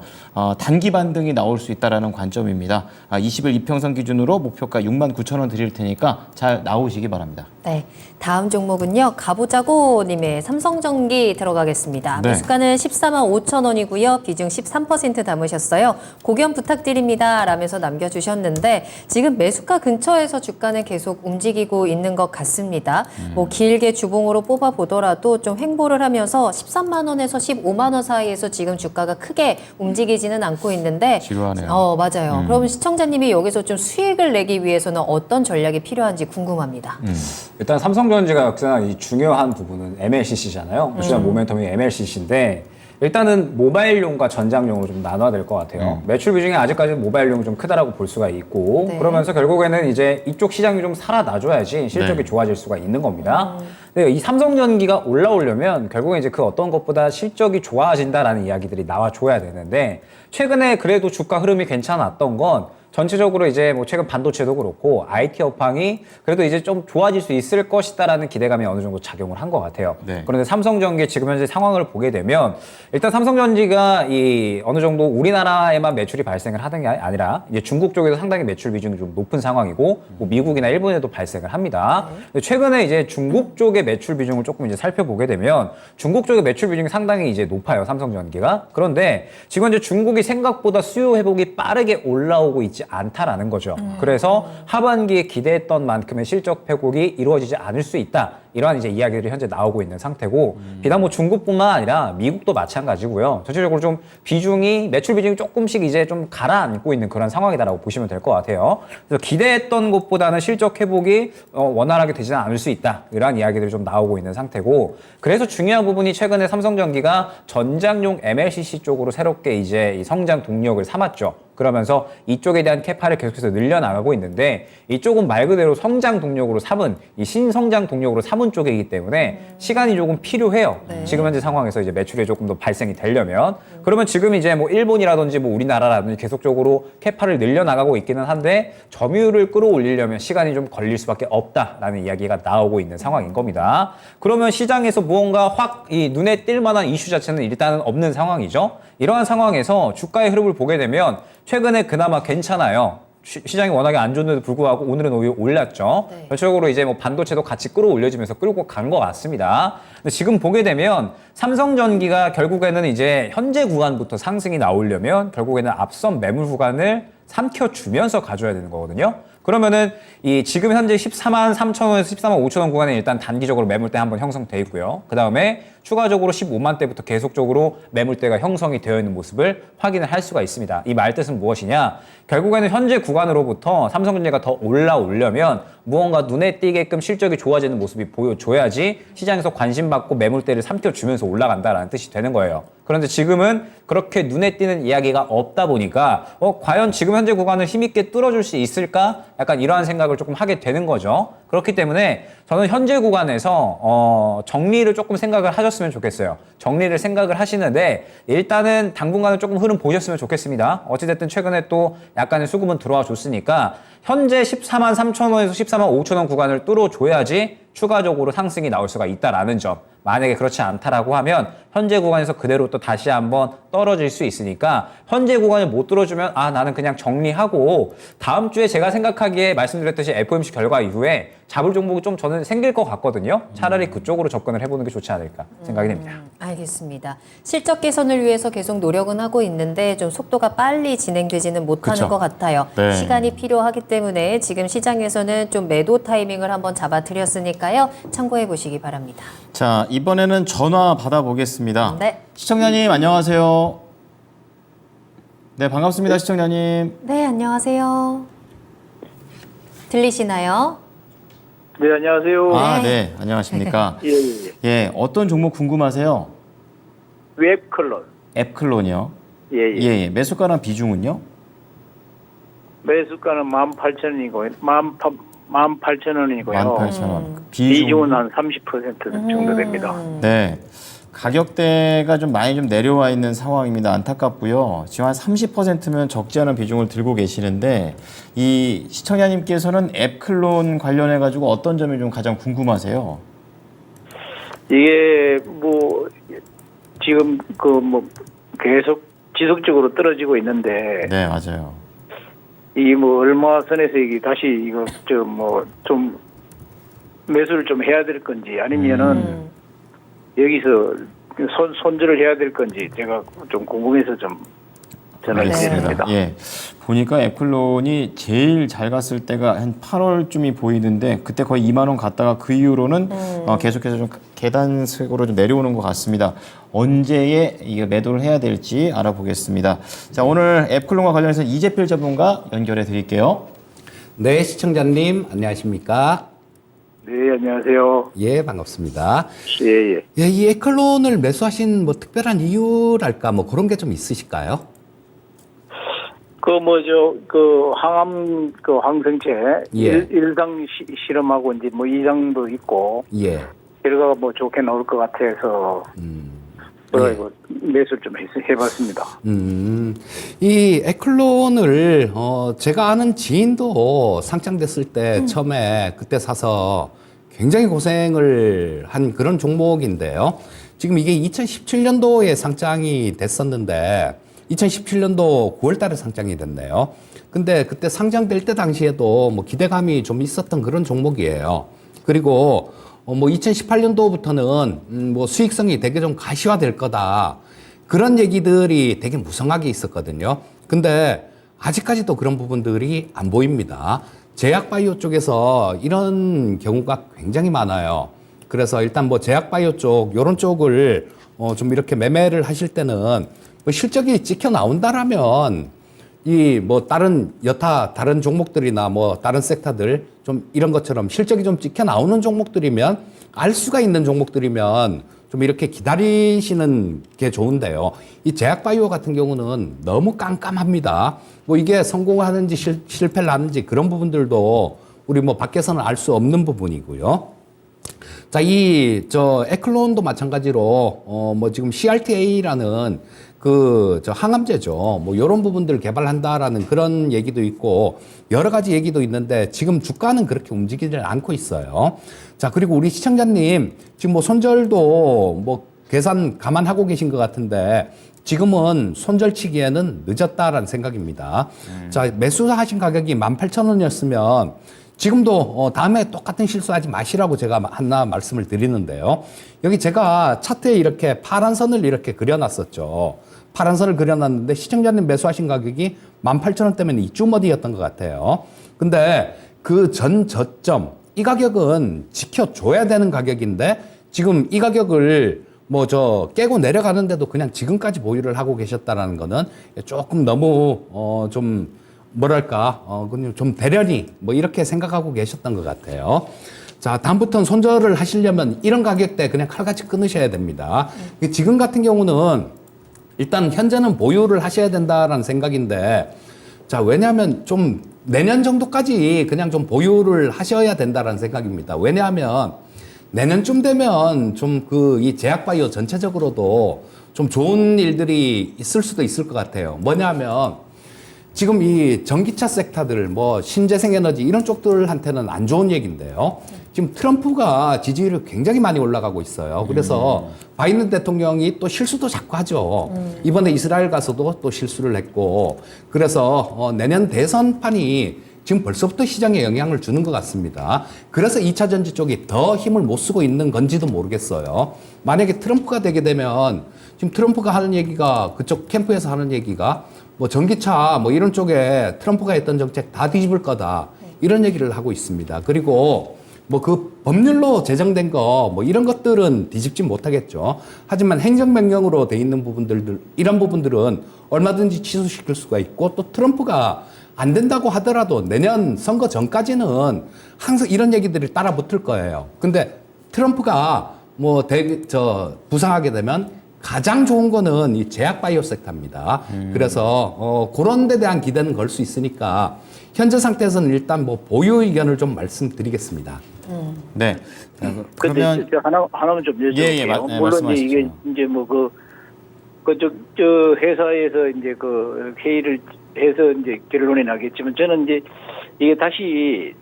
단기 반등이 나올 수 있다라는 관점입니다. 20일 이평선 기준으로 목표가 69,000원 드릴 테니까 잘 나오시기 바랍니다. 네, 다음 종목은요. 가보자고님의 삼성전기 들어가겠습니다. 네. 매수가는 14만 5천 원이고요. 비중 13% 담으셨어요. 고견 부탁드립니다. 라면서 남겨주셨는데 지금 매수가 근처에서 주가는 계속 움직이고 있는 것 같습니다. 뭐 길게 주봉으로 뽑아보더라도 좀 횡보를 하면서 13만 원에서 15만 원 사이에서 지금 주가가 크게 움직이지는 않고 있는데 지루하네요. 맞아요. 그럼 시청자님이 여기서 좀 수익을 내기 위해서는 어떤 전략이 필요한지 궁금합니다. 일단 삼성전지가 역시나 이 중요한 부분은 MLCC잖아요. 중요한 모멘텀이 MLCC인데 일단은 모바일용과 전장용으로 좀 나눠야 될 것 같아요. 매출 비중이 아직까지는 모바일용이 좀 크다라고 볼 수가 있고 네. 그러면서 결국에는 이제 이쪽 시장이 좀 살아나줘야지 실적이 네. 좋아질 수가 있는 겁니다. 근데 이 삼성전기가 올라오려면 결국에 이제 그 어떤 것보다 실적이 좋아진다라는 이야기들이 나와줘야 되는데 최근에 그래도 주가 흐름이 괜찮았던 건 전체적으로 이제 뭐 최근 반도체도 그렇고 IT 업황이 그래도 이제 좀 좋아질 수 있을 것이다라는 기대감이 어느 정도 작용을 한 것 같아요. 네. 그런데 삼성전기 지금 현재 상황을 보게 되면 일단 삼성전기가 이 어느 정도 우리나라에만 매출이 발생을 하는 게 아니라 이제 중국 쪽에도 상당히 매출 비중이 좀 높은 상황이고 뭐 미국이나 일본에도 발생을 합니다. 근데 최근에 이제 중국 쪽의 매출 비중을 조금 이제 살펴보게 되면 중국 쪽의 매출 비중이 상당히 이제 높아요. 삼성전기가. 그런데 지금 현재 중국이 생각보다 수요 회복이 빠르게 올라오고 있지 않다라는 거죠. 그래서 하반기에 기대했던 만큼의 실적 회복이 이루어지지 않을 수 있다. 이러한 이제 이야기들이 현재 나오고 있는 상태고 비단 뭐 중국뿐만 아니라 미국도 마찬가지고요. 전체적으로 좀 비중이 매출 비중이 조금씩 이제 좀 가라앉고 있는 그런 상황이다라고 보시면 될 것 같아요. 그래서 기대했던 것보다는 실적 회복이 원활하게 되지는 않을 수 있다. 이러한 이야기들이 좀 나오고 있는 상태고 그래서 중요한 부분이 최근에 삼성전기가 전장용 MLCC 쪽으로 새롭게 이제 이 성장 동력을 삼았죠. 그러면서 이쪽에 대한 캐파를 계속해서 늘려나가고 있는데 이쪽은 말 그대로 성장 동력으로 삼은 이 신성장 동력으로 삼은 쪽이기 때문에 시간이 조금 필요해요. 지금 현재 상황에서 이제 매출이 조금 더 발생이 되려면 그러면 지금 이제 뭐 일본이라든지 뭐 우리나라라든지 계속적으로 캐파를 늘려나가고 있기는 한데 점유율을 끌어올리려면 시간이 좀 걸릴 수밖에 없다라는 이야기가 나오고 있는 상황인 겁니다. 그러면 시장에서 무언가 확 이 눈에 띌 만한 이슈 자체는 일단은 없는 상황이죠. 이러한 상황에서 주가의 흐름을 보게 되면 최근에 그나마 괜찮아요. 시장이 워낙에 안 좋은데도 불구하고 오늘은 오히려 올랐죠. 네. 전체적으로 이제 뭐 반도체도 같이 끌어올려지면서 끌고 간 것 같습니다. 근데 지금 보게 되면 삼성전기가 결국에는 이제 현재 구간부터 상승이 나오려면 결국에는 앞선 매물 구간을 삼켜주면서 가져야 되는 거거든요. 그러면은 이 지금 현재 14만 3천 원에서 14만 5천 원 구간에 일단 단기적으로 매물대 한번 형성돼 있고요. 그 다음에 추가적으로 15만 대부터 계속적으로 매물대가 형성이 되어 있는 모습을 확인을 할 수가 있습니다. 이 말뜻은 무엇이냐? 결국에는 현재 구간으로부터 삼성전기가 더 올라오려면 무언가 눈에 띄게끔 실적이 좋아지는 모습이 보여줘야지 시장에서 관심받고 매물대를 삼켜주면서 올라간다라는 뜻이 되는 거예요. 그런데 지금은 그렇게 눈에 띄는 이야기가 없다 보니까 과연 지금 현재 구간을 힘있게 뚫어줄 수 있을까? 약간 이러한 생각을 조금 하게 되는 거죠. 그렇기 때문에 저는 현재 구간에서 정리를 조금 생각을 하셨으면 좋겠어요. 정리를 생각을 하시는데 일단은 당분간은 조금 흐름 보셨으면 좋겠습니다. 어찌됐든 최근에 또 약간의 수급은 들어와 줬으니까 현재 14만 3천 원에서 14만 5천 원 구간을 뚫어줘야지 추가적으로 상승이 나올 수가 있다라는 점. 만약에 그렇지 않다라고 하면 현재 구간에서 그대로 또 다시 한번 떨어질 수 있으니까 현재 구간을 못 뚫어주면 나는 그냥 정리하고 다음 주에 제가 생각하기에 말씀드렸듯이 FOMC 결과 이후에 잡을 종목이 좀 저는 생길 것 같거든요. 차라리 그쪽으로 접근을 해보는 게 좋지 않을까 생각이 됩니다. 알겠습니다. 실적 개선을 위해서 계속 노력은 하고 있는데 좀 속도가 빨리 진행되지는 못하는 그쵸. 것 같아요. 네. 시간이 필요하기 때문에 지금 시장에서는 좀 매도 타이밍을 한번 잡아드렸으니까요. 참고해 보시기 바랍니다. 자, 이번에는 전화 받아보겠습니다. 네. 시청자님 안녕하세요. 네, 반갑습니다. 시청자님. 네, 안녕하세요. 들리시나요? 네, 안녕하세요. 아, 네. 안녕하십니까? 예, 예. 예, 어떤 종목 궁금하세요? 웹클론. 앱클론이요. 예, 예. 예, 예. 매수가랑 비중은요? 매수가는 18,000원이고요. 18,000원이고요. 18,000원. 비중은 한 30% 정도 됩니다. 네. 가격대가 좀 많이 좀 내려와 있는 상황입니다. 안타깝고요. 지금 한 30%면 적지 않은 비중을 들고 계시는데 이 시청자님께서는 앱클론 관련해 가지고 어떤 점이 좀 가장 궁금하세요? 이게 뭐 지금 그 뭐 계속 지속적으로 떨어지고 있는데 네, 맞아요. 이 뭐 얼마 선에서 이게 다시 이거 좀 매수를 좀 해야 될 건지 아니면은 여기서 손절을 해야 될 건지 제가 좀 궁금해서 좀 전화를 드립니다. 예. 보니까 앱클론이 제일 잘 갔을 때가 한 8월쯤이 보이는데 그때 거의 2만 원 갔다가 그 이후로는 계속해서 좀 계단식으로 좀 내려오는 것 같습니다. 언제에 이게 매도를 해야 될지 알아보겠습니다. 자, 오늘 앱클론과 관련해서 이재필 전문가 연결해 드릴게요. 네, 시청자님 안녕하십니까? 네, 안녕하세요. 예, 반갑습니다. 예, 예. 예, 이 에클론을 매수하신 뭐 특별한 이유랄까 뭐 그런 게 좀 있으실까요? 항암, 항생체, 예. 일상 실험하고 이제 뭐 이상도 있고, 예. 결과가 뭐 좋게 나올 것 같아서, 그래가지고 매수를 좀 해봤습니다. 이 에클론을 제가 아는 지인도 상장됐을 때 처음에 그때 사서 굉장히 고생을 한 그런 종목인데요. 지금 이게 2017년도에 상장이 됐었는데 2017년도 9월 달에 상장이 됐네요. 근데 그때 상장될 때 당시에도 뭐 기대감이 좀 있었던 그런 종목이에요. 그리고 뭐 2018년도부터는 뭐 수익성이 되게 좀 가시화될 거다. 그런 얘기들이 되게 무성하게 있었거든요. 근데 아직까지도 그런 부분들이 안 보입니다. 제약바이오 쪽에서 이런 경우가 굉장히 많아요. 그래서 일단 뭐 제약바이오 쪽, 요런 쪽을 좀 이렇게 매매를 하실 때는 뭐 실적이 찍혀 나온다라면 이 뭐 다른 종목들이나 뭐 다른 섹터들 좀 이런 것처럼 실적이 좀 찍혀 나오는 종목들이면 알 수가 있는 종목들이면 좀 이렇게 기다리시는 게 좋은데요. 이 제약바이오 같은 경우는 너무 깜깜합니다. 뭐 이게 성공하는지 실패를 하는지 그런 부분들도 우리 뭐 밖에서는 알 수 없는 부분이고요. 자, 에클론도 마찬가지로, 뭐 지금 CRTA라는 항암제죠. 뭐 요런 부분들을 개발한다라는 그런 얘기도 있고, 여러 가지 얘기도 있는데, 지금 주가는 그렇게 움직이질 않고 있어요. 자, 그리고 우리 시청자님, 지금 뭐 손절도 뭐 계산 감안하고 계신 것 같은데, 지금은 손절치기에는 늦었다라는 생각입니다. 자, 매수하신 가격이 18,000원이었으면, 지금도 다음에 똑같은 실수하지 마시라고 제가 하나 말씀을 드리는데요. 여기 제가 차트에 이렇게 파란 선을 이렇게 그려놨었죠. 파란 선을 그려놨는데 시청자님 매수하신 가격이 18,000원대면 이쯤 어디였던 것 같아요. 근데 그 전 저점, 이 가격은 지켜줘야 되는 가격인데 지금 이 가격을 깨고 내려가는데도 그냥 지금까지 보유를 하고 계셨다라는 거는 조금 너무 그냥 좀 대련히 이렇게 생각하고 계셨던 것 같아요. 자, 다음부터는 손절을 하시려면 이런 가격대 그냥 칼같이 끊으셔야 됩니다. 지금 같은 경우는 일단 현재는 보유를 하셔야 된다라는 생각인데, 자, 왜냐하면 좀 내년 정도까지 그냥 좀 보유를 하셔야 된다라는 생각입니다. 왜냐하면 내년쯤 되면 이 제약바이오 전체적으로도 좀 좋은 일들이 있을 수도 있을 것 같아요. 뭐냐면 지금 이 전기차 섹터들, 신재생에너지 이런 쪽들한테는 안 좋은 얘기인데요. 지금 트럼프가 지지율이 굉장히 많이 올라가고 있어요. 그래서 바이든 대통령이 또 실수도 자꾸 하죠. 이번에 이스라엘 가서도 또 실수를 했고, 그래서 내년 대선판이 지금 벌써부터 시장에 영향을 주는 것 같습니다. 그래서 2차 전지 쪽이 더 힘을 못 쓰고 있는 건지도 모르겠어요. 만약에 트럼프가 되게 되면 지금 트럼프가 하는 얘기가, 그쪽 캠프에서 하는 얘기가 전기차 이런 쪽에 트럼프가 했던 정책 다 뒤집을 거다, 이런 얘기를 하고 있습니다. 그리고 그 법률로 제정된 거 이런 것들은 뒤집지 못하겠죠. 하지만 행정명령으로 돼 있는 부분들, 이런 부분들은 얼마든지 취소시킬 수가 있고, 또 트럼프가 안 된다고 하더라도 내년 선거 전까지는 항상 이런 얘기들이 따라 붙을 거예요. 근데 트럼프가 부상하게 되면 가장 좋은 거는 이 제약바이오 섹터입니다. 그래서 그런 데 대한 기대는 걸 수 있으니까 현재 상태에서는 일단 보유 의견을 좀 말씀드리겠습니다. 네. 근데 그러면 하나만 좀 여쭤볼게요. 예, 물론 말씀하시죠. 이게 이제 저 회사에서 이제 회의를 해서 이제 결론이 나겠지만, 저는 이제 이게 다시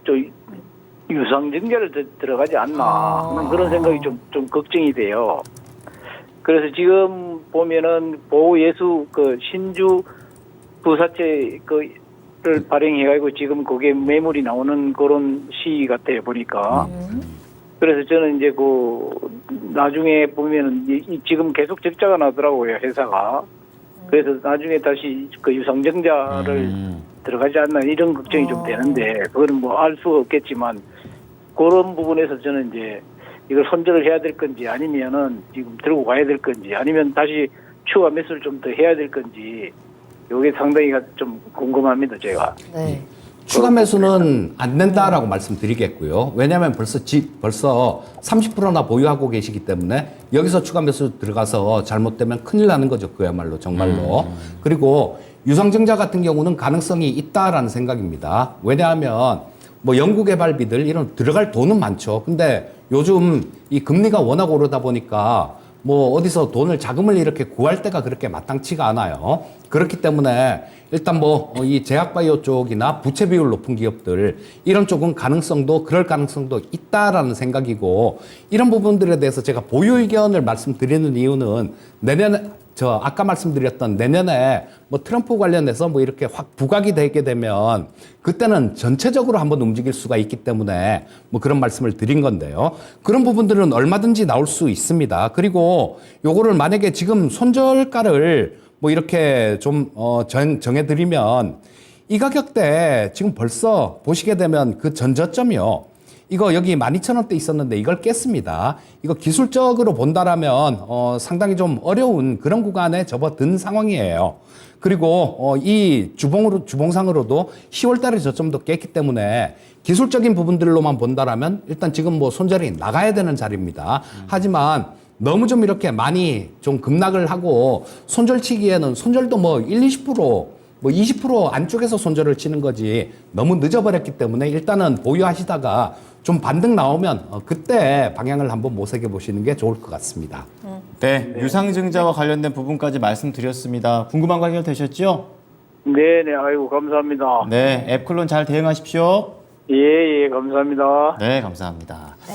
유상증자를 들어가지 않나 하는 그런 생각이 좀 걱정이 돼요. 그래서 지금 보면은 보호예수 신주 부사채 를 발행해가지고 지금 그게 매물이 나오는 그런 시기 같아요, 보니까. 그래서 저는 이제 나중에 보면은 지금 계속 적자가 나더라고요, 회사가. 그래서 나중에 다시 유상증자를 들어가지 않나 이런 걱정이 좀 되는데, 그거는 알 수가 없겠지만, 그런 부분에서 저는 이제 이걸 손절을 해야 될 건지, 아니면은 지금 들고 가야 될 건지, 아니면 다시 추가 매수를 좀 더 해야 될 건지, 이게 상당히 좀 궁금합니다, 제가. 네. 추가 매수는 안 된다라고 말씀드리겠고요. 왜냐하면 벌써 30%나 보유하고 계시기 때문에 여기서 추가 매수 들어가서 잘못되면 큰일 나는 거죠. 그야말로 정말로. 그리고 유상증자 같은 경우는 가능성이 있다라는 생각입니다. 왜냐하면 뭐 연구개발비들 이런 들어갈 돈은 많죠. 근데 요즘 이 금리가 워낙 오르다 보니까 뭐 어디서 돈을 자금을 이렇게 구할 때가 그렇게 마땅치가 않아요. 그렇기 때문에 일단 뭐 이 제약바이오 쪽이나 부채 비율 높은 기업들 이런 쪽은 그럴 가능성도 있다라는 생각이고, 이런 부분들에 대해서 제가 보유 의견을 말씀드리는 이유는 내년에 아까 말씀드렸던 내년에 뭐 트럼프 관련해서 뭐 이렇게 확 부각이 되게 되면 그때는 전체적으로 한번 움직일 수가 있기 때문에 뭐 그런 말씀을 드린 건데요. 그런 부분들은 얼마든지 나올 수 있습니다. 그리고 요거를 만약에 지금 손절가를 뭐 이렇게 좀 정해드리면 이 가격대 지금 벌써 보시게 되면 그 전저점이요. 이거 여기 12,000원대 있었는데 이걸 깼습니다. 이거 기술적으로 본다라면 상당히 좀 어려운 그런 구간에 접어든 상황이에요. 그리고 이 주봉상으로도 10월 달에 저점도 깼기 때문에 기술적인 부분들로만 본다라면 일단 지금 뭐 손절이 나가야 되는 자리입니다. 하지만 너무 좀 이렇게 많이 좀 급락을 하고 손절치기에는 손절도 뭐 1, 20%, 뭐 20% 안쪽에서 손절을 치는 거지 너무 늦어버렸기 때문에 일단은 보유하시다가 좀 반등 나오면 그때 방향을 한번 모색해 보시는 게 좋을 것 같습니다. 네, 유상증자와 관련된 부분까지 말씀드렸습니다. 궁금한 거 해결되셨죠? 네네, 아이고, 감사합니다. 네, 앱클론 잘 대응하십시오. 예, 감사합니다. 네, 감사합니다. 네.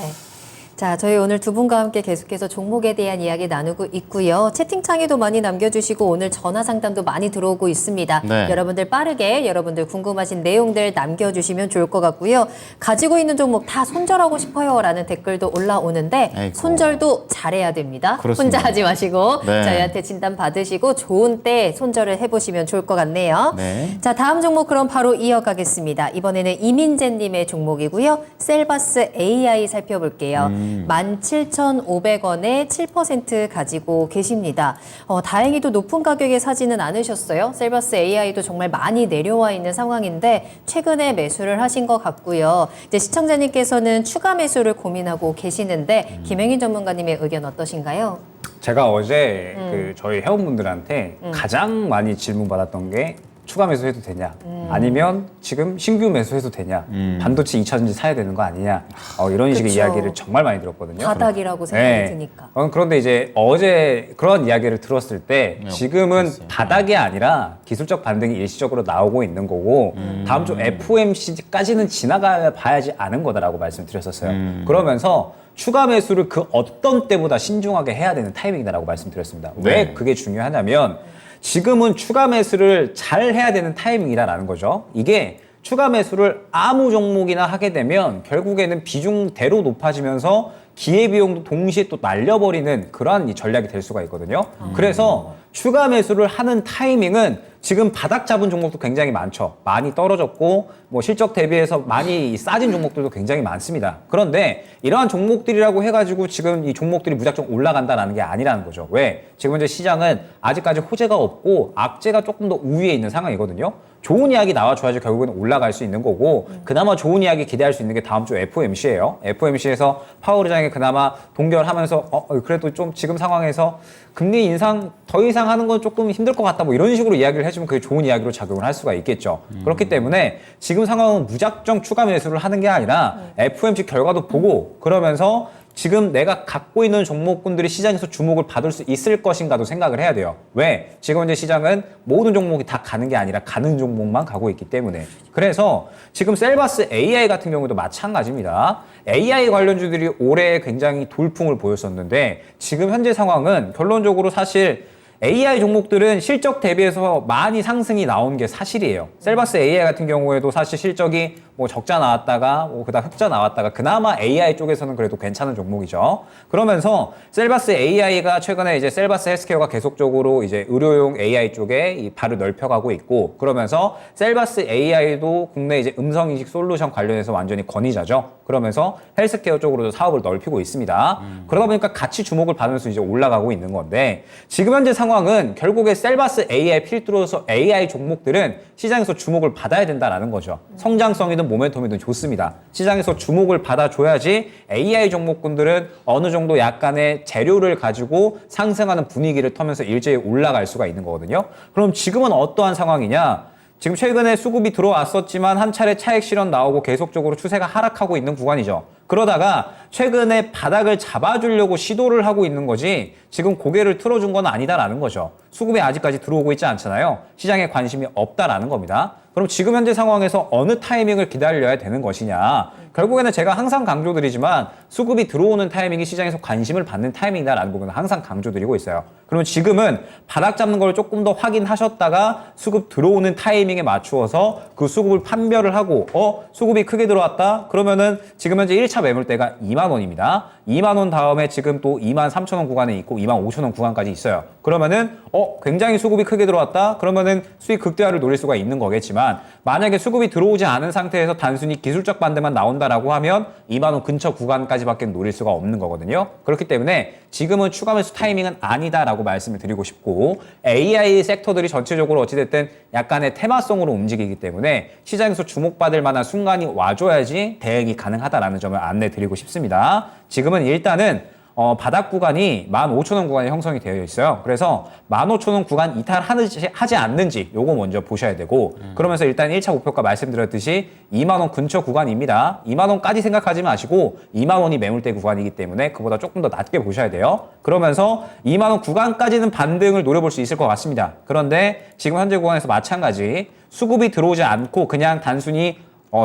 자, 저희 오늘 두 분과 함께 계속해서 종목에 대한 이야기 나누고 있고요. 채팅창에도 많이 남겨주시고 오늘 전화 상담도 많이 들어오고 있습니다. 네. 여러분들 빠르게 여러분들 궁금하신 내용들 남겨주시면 좋을 것 같고요. 가지고 있는 종목 다 손절하고 싶어요 라는 댓글도 올라오는데 아이고. 손절도 잘해야 됩니다. 그렇습니다. 혼자 하지 마시고 네. 저희한테 진단 받으시고 좋은 때 손절을 해보시면 좋을 것 같네요. 네. 자, 다음 종목 그럼 바로 이어가겠습니다. 이번에는 이민재님의 종목이고요. 셀바스 AI 살펴볼게요. 17,500원에 7% 가지고 계십니다. 다행히도 높은 가격에 사지는 않으셨어요. 셀바스 AI도 정말 많이 내려와 있는 상황인데 최근에 매수를 하신 것 같고요. 이제 시청자님께서는 추가 매수를 고민하고 계시는데 김행인 전문가님의 의견 어떠신가요? 제가 어제 그 저희 회원분들한테 가장 많이 질문받았던 게 추가 매수해도 되냐, 아니면 지금 신규 매수해도 되냐, 반도체 2차전지 사야 되는 거 아니냐, 이런 식의 그쵸. 이야기를 정말 많이 들었거든요. 바닥이라고 생각이 네. 드니까. 그런데 이제 어제 그런 이야기를 들었을 때 지금은 그랬어요. 바닥이 아니라 기술적 반등이 일시적으로 나오고 있는 거고 다음 주 FOMC까지는 지나가 봐야지 아는 거다라고 말씀드렸었어요. 그러면서 추가 매수를 그 어떤 때보다 신중하게 해야 되는 타이밍이다라고 말씀드렸습니다. 왜 네. 그게 중요하냐면 지금은 추가 매수를 잘 해야 되는 타이밍이다라는 거죠. 이게 추가 매수를 아무 종목이나 하게 되면 결국에는 비중대로 높아지면서 기회비용도 동시에 또 날려버리는 그러한 이 전략이 될 수가 있거든요. 그래서 추가 매수를 하는 타이밍은 지금 바닥 잡은 종목도 굉장히 많죠. 많이 떨어졌고 뭐 실적 대비해서 많이 싸진 종목들도 굉장히 많습니다. 그런데 이러한 종목들이라고 해가지고 지금 이 종목들이 무작정 올라간다라는 게 아니라는 거죠. 왜? 지금 현재 시장은 아직까지 호재가 없고 악재가 조금 더 우위에 있는 상황이거든요. 좋은 이야기 나와줘야지 결국은 올라갈 수 있는 거고 그나마 좋은 이야기 기대할 수 있는 게 다음 주 FOMC예요. FOMC에서 파월 의장이 그나마 동결하면서 그래도 좀 지금 상황에서 금리 인상 더 이상 하는 건 조금 힘들 것 같다 뭐 이런 식으로 이야기를 해주면 그게 좋은 이야기로 작용을 할 수가 있겠죠. 그렇기 때문에 지금 상황은 무작정 추가 매수를 하는 게 아니라 FOMC 결과도 보고 그러면서 지금 내가 갖고 있는 종목군들이 시장에서 주목을 받을 수 있을 것인가도 생각을 해야 돼요. 왜? 지금 현재 시장은 모든 종목이 다 가는 게 아니라 가는 종목만 가고 있기 때문에. 그래서 지금 셀바스 AI 같은 경우도 마찬가지입니다. AI 관련주들이 올해 굉장히 돌풍을 보였었는데 지금 현재 상황은 결론적으로 사실 AI 종목들은 실적 대비해서 많이 상승이 나온 게 사실이에요. 셀바스 AI 같은 경우에도 사실 실적이 뭐 적자 나왔다가 뭐 그다음 흑자 나왔다가 그나마 AI 쪽에서는 그래도 괜찮은 종목이죠. 그러면서 셀바스 AI가 최근에 이제 셀바스 헬스케어가 계속적으로 이제 의료용 AI 쪽에 이 발을 넓혀가고 있고, 그러면서 셀바스 AI도 국내 이제 음성인식 솔루션 관련해서 완전히 권위자죠. 그러면서 헬스케어 쪽으로도 사업을 넓히고 있습니다. 그러다 보니까 같이 주목을 받으면서 이제 올라가고 있는 건데, 지금 현재 상황은 결국에 셀바스 AI 필두로서 AI 종목들은 시장에서 주목을 받아야 된다라는 거죠. 성장성이든 모멘텀이든 좋습니다. 시장에서 주목을 받아줘야지 AI 종목군들은 어느 정도 약간의 재료를 가지고 상승하는 분위기를 터면서 일제히 올라갈 수가 있는 거거든요. 그럼 지금은 어떠한 상황이냐? 지금 최근에 수급이 들어왔었지만 한 차례 차익 실현 나오고 계속적으로 추세가 하락하고 있는 구간이죠. 그러다가 최근에 바닥을 잡아주려고 시도를 하고 있는 거지 지금 고개를 틀어준 건 아니다라는 거죠. 수급이 아직까지 들어오고 있지 않잖아요. 시장에 관심이 없다라는 겁니다. 그럼 지금 현재 상황에서 어느 타이밍을 기다려야 되는 것이냐? 결국에는 제가 항상 강조드리지만 수급이 들어오는 타이밍이 시장에서 관심을 받는 타이밍이다라는 부분을 항상 강조드리고 있어요. 그러면 지금은 바닥 잡는 걸 조금 더 확인하셨다가 수급 들어오는 타이밍에 맞추어서 그 수급을 판별을 하고 수급이 크게 들어왔다? 그러면은 지금 현재 1차 매물대가 2만 원입니다. 2만 원 다음에 지금 또 2만 3천 원 구간에 있고 2만 5천 원 구간까지 있어요. 그러면은 굉장히 수급이 크게 들어왔다? 그러면은 수익 극대화를 노릴 수가 있는 거겠지만, 만약에 수급이 들어오지 않은 상태에서 단순히 기술적 반등만 나온다라고 하면 2만 원 근처 구간까지밖에 노릴 수가 없는 거거든요. 그렇기 때문에 지금은 추가 매수 타이밍은 아니다라고 말씀을 드리고 싶고, AI 섹터들이 전체적으로 어찌됐든 약간의 테마성으로 움직이기 때문에 시장에서 주목받을 만한 순간이 와줘야지 대응이 가능하다라는 점을 안내 드리고 싶습니다. 지금은 일단은 바닥 구간이 15,000원 구간이 형성이 되어 있어요. 그래서 15,000원 구간 이탈하지 않는지 요거 먼저 보셔야 되고, 그러면서 일단 1차 목표가 말씀드렸듯이 2만 원 근처 구간입니다. 2만 원까지 생각하지 마시고 2만 원이 매물대 구간이기 때문에 그보다 조금 더 낮게 보셔야 돼요. 그러면서 2만 원 구간까지는 반등을 노려볼 수 있을 것 같습니다. 그런데 지금 현재 구간에서 마찬가지 수급이 들어오지 않고 그냥 단순히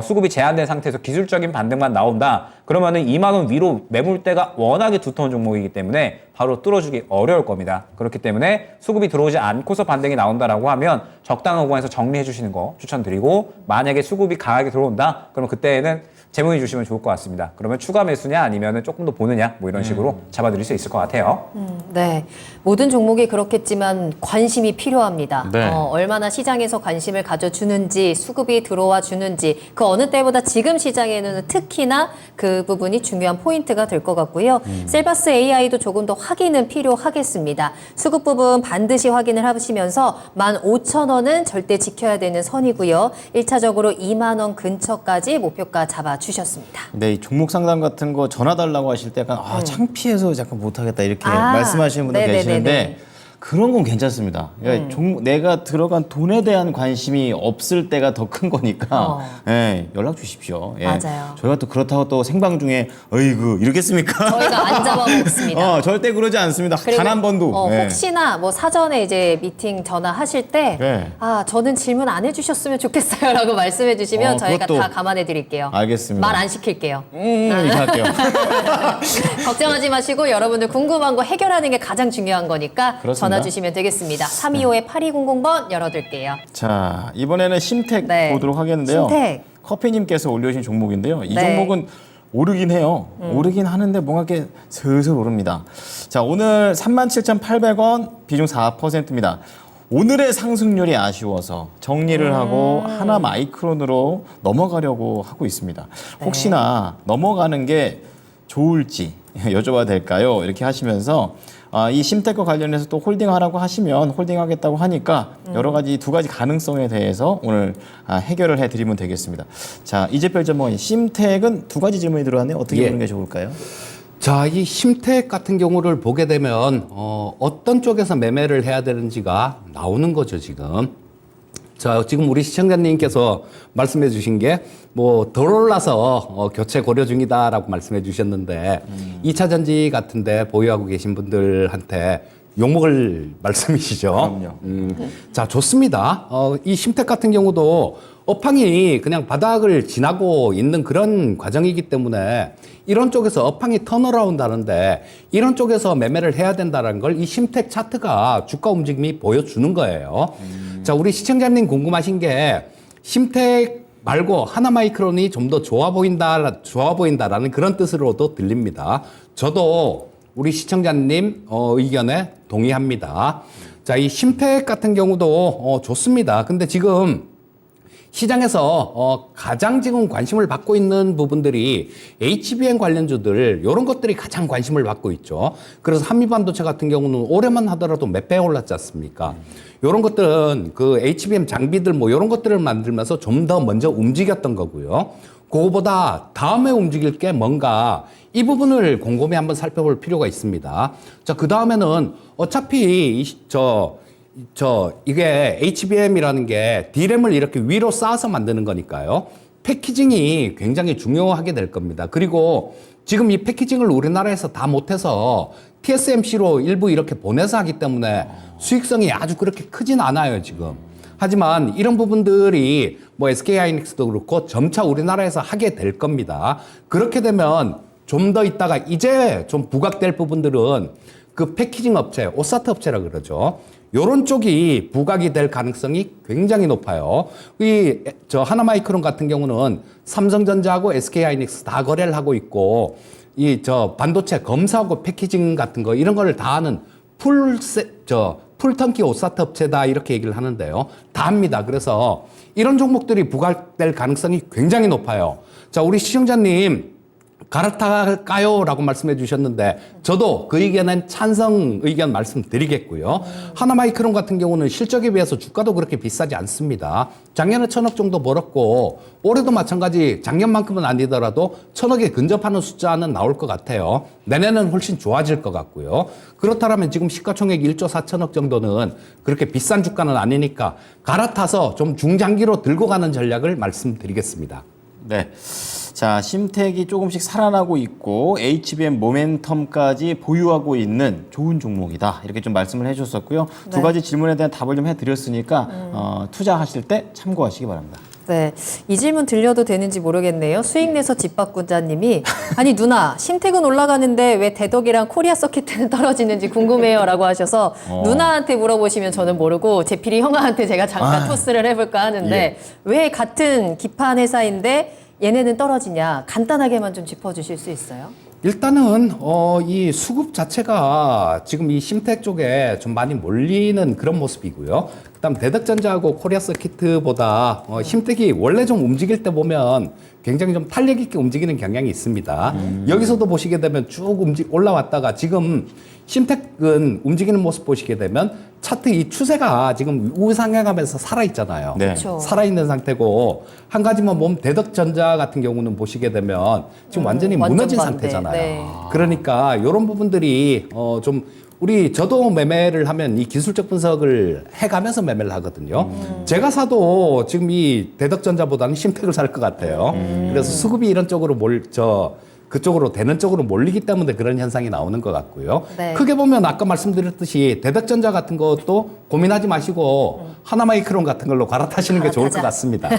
수급이 제한된 상태에서 기술적인 반등만 나온다. 그러면은 2만 원 위로 매물대가 워낙에 두터운 종목이기 때문에 바로 뚫어주기 어려울 겁니다. 그렇기 때문에 수급이 들어오지 않고서 반등이 나온다라고 하면 적당한 구간에서 정리해 주시는 거 추천드리고, 만약에 수급이 강하게 들어온다, 그러면 그때는 제문해 주시면 좋을 것 같습니다. 그러면 추가 매수냐 아니면 조금 더 보느냐 뭐 이런 식으로 잡아드릴 수 있을 것 같아요. 네, 모든 종목이 그렇겠지만 관심이 필요합니다. 네. 얼마나 시장에서 관심을 가져주는지, 수급이 들어와 주는지, 그 어느 때보다 지금 시장에는 특히나 그 부분이 중요한 포인트가 될 것 같고요. 셀바스 AI도 조금 더 확인은 필요하겠습니다. 수급 부분 반드시 확인을 하시면서 15,000원은 절대 지켜야 되는 선이고요. 1차적으로 2만 원 근처까지 목표가 잡아주셨습니다. 네, 이 종목 상담 같은 거 전화 달라고 하실 때 약간 창피해서 잠깐 못하겠다 이렇게 말씀하시는 분들 네네네네. 계시는데, 그런 건 괜찮습니다. 그러니까 내가 들어간 돈에 대한 관심이 없을 때가 더 큰 거니까 예, 연락 주십시오. 예. 맞아요. 저희가 또 그렇다고 또 생방중에 어이구 이러겠습니까? 저희가 안 잡아먹습니다. 절대 그러지 않습니다. 단 한 번도. 예. 혹시나 뭐 사전에 이제 미팅 전화하실 때, 네. 저는 질문 안 해주셨으면 좋겠어요라고 말씀해 주시면 저희가 그것도 다 감안해 드릴게요. 알겠습니다. 말 안 시킬게요. 이렇게 할게요. 걱정하지 마시고 여러분들 궁금한 거 해결하는 게 가장 중요한 거니까 그렇습니다. 전화 주시면 되겠습니다. 325-8200번 열어둘게요. 자, 이번에는 심택 네. 보도록 하겠는데요. 심택. 커피님께서 올려주신 종목인데요. 이 네. 종목은 오르긴 해요. 오르긴 하는데 뭔가 이렇게 슬슬 오릅니다. 자, 오늘 37,800원, 비중 4%입니다. 오늘의 상승률이 아쉬워서 정리를 하고 하나 마이크론으로 넘어가려고 하고 있습니다. 혹시나 넘어가는 게 좋을지 여쭤봐도 될까요? 이렇게 하시면서 이 심택과 관련해서 또 홀딩하라고 하시면 홀딩하겠다고 하니까 여러 가지 두 가지 가능성에 대해서 오늘 해결을 해드리면 되겠습니다. 자, 이재별 전문가님, 심택은 두 가지 질문이 들어왔네요. 어떻게 보는 게 좋을까요? 자, 이 심택 같은 경우를 보게 되면 어떤 쪽에서 매매를 해야 되는지가 나오는 거죠, 지금. 자, 지금 우리 시청자님께서 말씀해 주신 게 뭐 덜 올라서 교체 고려 중이다라고 말씀해 주셨는데 2차 전지 같은데 보유하고 계신 분들한테 욕먹을 말씀이시죠. 그럼요. 자, 좋습니다. 이 심택 같은 경우도 업황이 그냥 바닥을 지나고 있는 그런 과정이기 때문에 이런 쪽에서 업황이 턴어라운드 하는데 이런 쪽에서 매매를 해야 된다는 걸 이 심택 차트가 주가 움직임이 보여주는 거예요. 자, 우리 시청자님 궁금하신 게 심택 말고 하나마이크론이 좀 더 좋아 보인다라는 그런 뜻으로도 들립니다. 저도 우리 시청자님 의견에 동의합니다. 자, 이 심택 같은 경우도 좋습니다. 근데 지금 시장에서 가장 지금 관심을 받고 있는 부분들이 HBM 관련주들 이런 것들이 가장 관심을 받고 있죠. 그래서 한미반도체 같은 경우는 올해만 하더라도 몇 배 올랐지 않습니까? 이런 것들은 그 HBM 장비들 뭐 이런 것들을 만들면서 좀 더 먼저 움직였던 거고요. 그거보다 다음에 움직일 게 뭔가 이 부분을 곰곰이 한번 살펴볼 필요가 있습니다. 자, 그 다음에는 어차피 이게 HBM이라는 게 D램을 이렇게 위로 쌓아서 만드는 거니까요. 패키징이 굉장히 중요하게 될 겁니다. 그리고 지금 이 패키징을 우리나라에서 다 못해서 TSMC로 일부 이렇게 보내서 하기 때문에 수익성이 아주 그렇게 크진 않아요, 지금. 하지만 이런 부분들이 뭐 SK하이닉스도 그렇고 점차 우리나라에서 하게 될 겁니다. 그렇게 되면 좀 더 있다가 이제 좀 부각될 부분들은 그 패키징 업체, 오사트 업체라 그러죠. 요런 쪽이 부각이 될 가능성이 굉장히 높아요. 하나마이크론 같은 경우는 삼성전자하고 SK하이닉스 다 거래를 하고 있고, 반도체 검사하고 패키징 같은 거, 이런 거를 다 하는 풀턴키 오사트 업체다, 이렇게 얘기를 하는데요. 다 합니다. 그래서 이런 종목들이 부각될 가능성이 굉장히 높아요. 자, 우리 시청자님, 갈아타갈까요? 라고 말씀해 주셨는데 저도 그 의견은 찬성 의견 말씀드리겠고요. 하나마이크론 같은 경우는 실적에 비해서 주가도 그렇게 비싸지 않습니다. 작년에 1,000억 정도 벌었고 올해도 마찬가지 작년만큼은 아니더라도 1,000억에 근접하는 숫자는 나올 것 같아요. 내년은 훨씬 좋아질 것 같고요. 그렇다면 지금 시가총액 1조 4천억 정도는 그렇게 비싼 주가는 아니니까 갈아타서 좀 중장기로 들고 가는 전략을 말씀드리겠습니다. 네. 자, 심택이 조금씩 살아나고 있고 HBM 모멘텀까지 보유하고 있는 좋은 종목이다. 이렇게 좀 말씀을 해주셨었고요. 네. 두 가지 질문에 대한 답을 좀 해드렸으니까 투자하실 때 참고하시기 바랍니다. 네, 이 질문 들려도 되는지 모르겠네요. 수익 내서 집 바꾸자님이 아니 누나 심택은 올라가는데 왜 대덕이랑 코리아 서킷은 떨어지는지 궁금해요라고 하셔서 누나한테 물어보시면 저는 모르고 제필이 형아한테 제가 잠깐 토스를 해볼까 하는데 왜 같은 기판 회사인데 얘네는 떨어지냐 간단하게만 좀 짚어주실 수 있어요? 일단은 이 수급 자체가 지금 이 심택 쪽에 좀 많이 몰리는 그런 모습이고요. 그다음 대덕전자하고 코리아 서키트보다 심택이 원래 좀 움직일 때 보면 굉장히 좀 탄력 있게 움직이는 경향이 있습니다. 여기서도 보시게 되면 쭉 올라왔다가 지금 심택은 움직이는 모습 보시게 되면 차트 이 추세가 지금 우상향하면서 살아있잖아요. 네. 그렇죠. 살아있는 상태고 한 가지만 보면 대덕전자 같은 경우는 보시게 되면 지금 완전히 완전 무너진 반대. 상태잖아요. 네. 그러니까 이런 부분들이 좀 저도 매매를 하면 이 기술적 분석을 해가면서 매매를 하거든요. 제가 사도 지금 이 대덕전자보다는 심택을 살 것 같아요. 그래서 수급이 이런 쪽으로 그쪽으로 되는 쪽으로 몰리기 때문에 그런 현상이 나오는 것 같고요. 네. 크게 보면 아까 말씀드렸듯이 대덕전자 같은 것도 고민하지 마시고 하나마이크론 같은 걸로 갈아타시는 게 좋을 것 같습니다.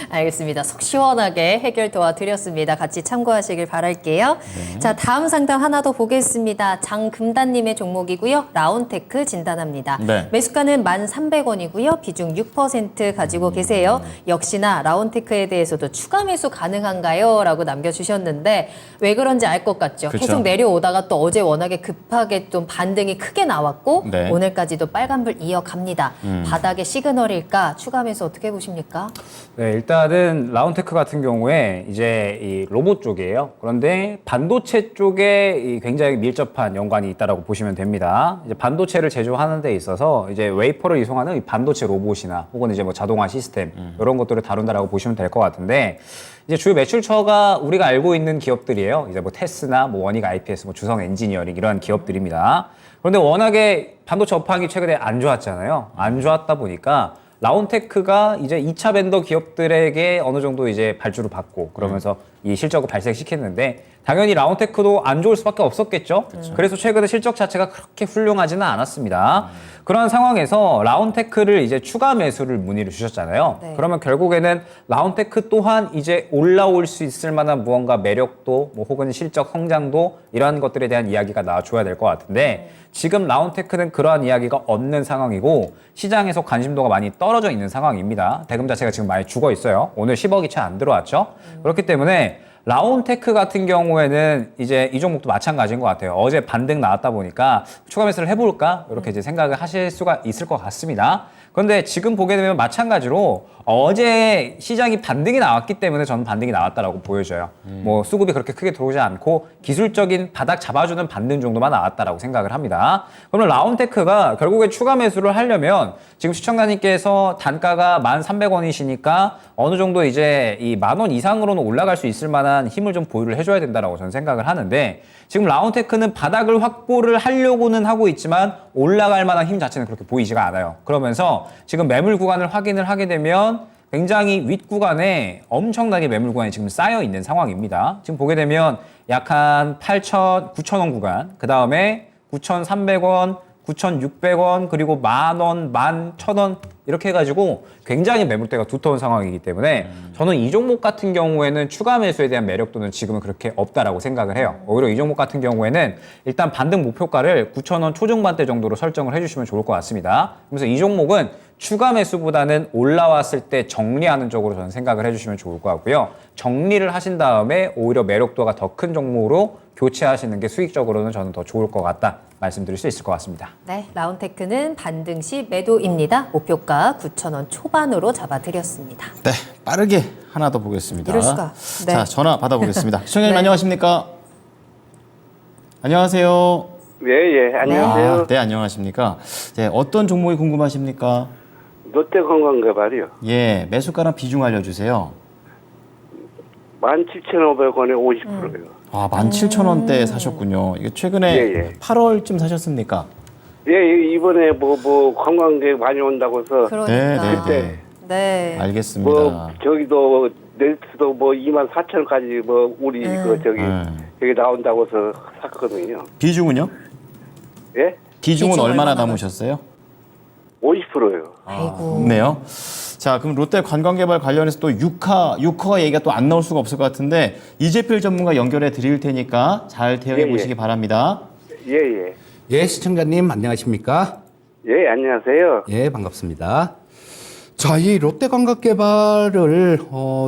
알겠습니다. 속 시원하게 해결 도와드렸습니다. 같이 참고하시길 바랄게요. 자, 다음 상담 하나 더 보겠습니다. 장금단님의 종목이고요. 라온테크 진단합니다. 네. 매수가는 1,300원이고요. 비중 6% 가지고 계세요. 역시나 라온테크에 대해서도 추가 매수 가능한가요? 라고 남겨주셨는데 왜 그런지 알 것 같죠. 그쵸. 계속 내려오다가 또 어제 워낙에 급하게 좀 반등이 크게 나왔고 네. 오늘까지도 빨간불 이어갑니다. 바닥의 시그널일까? 추가 매수 어떻게 보십니까? 네, 일단은 라운테크 같은 경우에 이제 이 로봇 쪽이에요. 그런데 반도체 쪽에 이 굉장히 밀접한 연관이 있다라고 보시면 됩니다. 이제 반도체를 제조하는 데 있어서 이제 웨이퍼를 이송하는 이 반도체 로봇이나 혹은 이제 뭐 자동화 시스템 이런 것들을 다룬다라고 보시면 될 것 같은데 이제 주요 매출처가 우리가 알고 있는 기업들이에요. 이제 뭐 테스나 뭐 원익 IPS, 뭐 주성 엔지니어링 이러한 기업들입니다. 그런데 워낙에 반도체 업황이 최근에 안 좋았잖아요. 안 좋았다 보니까 라온테크가 이제 2차 벤더 기업들에게 어느 정도 이제 발주를 받고 그러면서 이 실적을 발생시켰는데 당연히 라운테크도 안 좋을 수밖에 없었겠죠. 그래서 최근에 실적 자체가 그렇게 훌륭하지는 않았습니다. 그런 상황에서 라운테크를 이제 추가 매수를 문의를 주셨잖아요. 네. 그러면 결국에는 라운테크 또한 이제 올라올 수 있을 만한 무언가 매력도 뭐 혹은 실적 성장도 이러한 것들에 대한 이야기가 나와줘야 될 것 같은데 지금 라운테크는 그러한 이야기가 없는 상황이고 시장에서 관심도가 많이 떨어져 있는 상황입니다. 대금 자체가 지금 많이 죽어 있어요. 오늘 10억이 채 안 들어왔죠. 그렇기 때문에 라운테크 같은 경우에는 이제 이 종목도 마찬가지인 것 같아요. 어제 반등 나왔다 보니까 추가 매수를 해볼까? 이렇게 이제 생각을 하실 수가 있을 것 같습니다. 그런데 지금 보게 되면 마찬가지로 어제 시장이 반등이 나왔기 때문에 저는 반등이 나왔다라고 보여져요. 뭐 수급이 그렇게 크게 들어오지 않고 기술적인 바닥 잡아주는 반등 정도만 나왔다라고 생각을 합니다. 그러면 라운테크가 결국에 추가 매수를 하려면 지금 시청자님께서 단가가 1,300원이시니까 어느 정도 이제 이 10,000원 이상으로는 올라갈 수 있을 만한 힘을 좀 보유를 해줘야 된다라고 저는 생각을 하는데 지금 라운테크는 바닥을 확보를 하려고는 하고 있지만 올라갈 만한 힘 자체는 그렇게 보이지가 않아요. 그러면서 지금 매물 구간을 확인을 하게 되면 굉장히 윗 구간에 엄청나게 매물 구간이 지금 쌓여 있는 상황입니다. 지금 보게 되면 약 한 9,000원 구간, 그 다음에 9,300원, 9,600원, 그리고 10,000원, 11,000원 이렇게 해가지고 굉장히 매물대가 두터운 상황이기 때문에 저는 이 종목 같은 경우에는 추가 매수에 대한 매력도는 지금은 그렇게 없다라고 생각을 해요. 오히려 이 종목 같은 경우에는 일단 반등 목표가를 9,000원 초중반대 정도로 설정을 해주시면 좋을 것 같습니다. 그래서 이 종목은 추가 매수보다는 올라왔을 때 정리하는 쪽으로 저는 생각을 해주시면 좋을 것 같고요. 정리를 하신 다음에 오히려 매력도가 더 큰 종목으로 교체하시는 게 수익적으로는 저는 더 좋을 것 같다 말씀드릴 수 있을 것 같습니다. 네, 라운테크는 반등 시 매도입니다. 목표가 9,000원 초반으로 잡아드렸습니다. 네, 빠르게 하나 더 보겠습니다. 이럴 수가. 네. 자, 전화 받아보겠습니다. 시청자님 네. 안녕하십니까? 안녕하세요. 예, 안녕하세요. 네, 안녕하십니까? 네, 어떤 종목이 궁금하십니까? 롯데관광개발이요. 예, 매수가랑 비중 알려주세요. 17,500원에 50%요. 아, 17,000원대 사셨군요. 이게 최근에 예. 8월쯤 사셨습니까? 예, 이번에 뭐 관광객 많이 온다고 해서 그러니까. 네. 네. 알겠습니다. 뭐 저기도 넥스도 뭐 24,000원까지 뭐 우리 그 저기 여기 나온다고 해서 샀거든요. 비중은요? 예? 비중은 비중 얼마나 얼마나 남으셨어요? 50%요. 아이고. 좋네요. 자, 그럼 롯데 관광개발 관련해서 또 유커 얘기가 또 안 나올 수가 없을 것 같은데 이재필 전문가 연결해 드릴 테니까 잘 대응해 예. 보시기 바랍니다. 예. 예, 시청자님 안녕하십니까? 예, 안녕하세요. 예, 반갑습니다. 자, 이 롯데관광개발을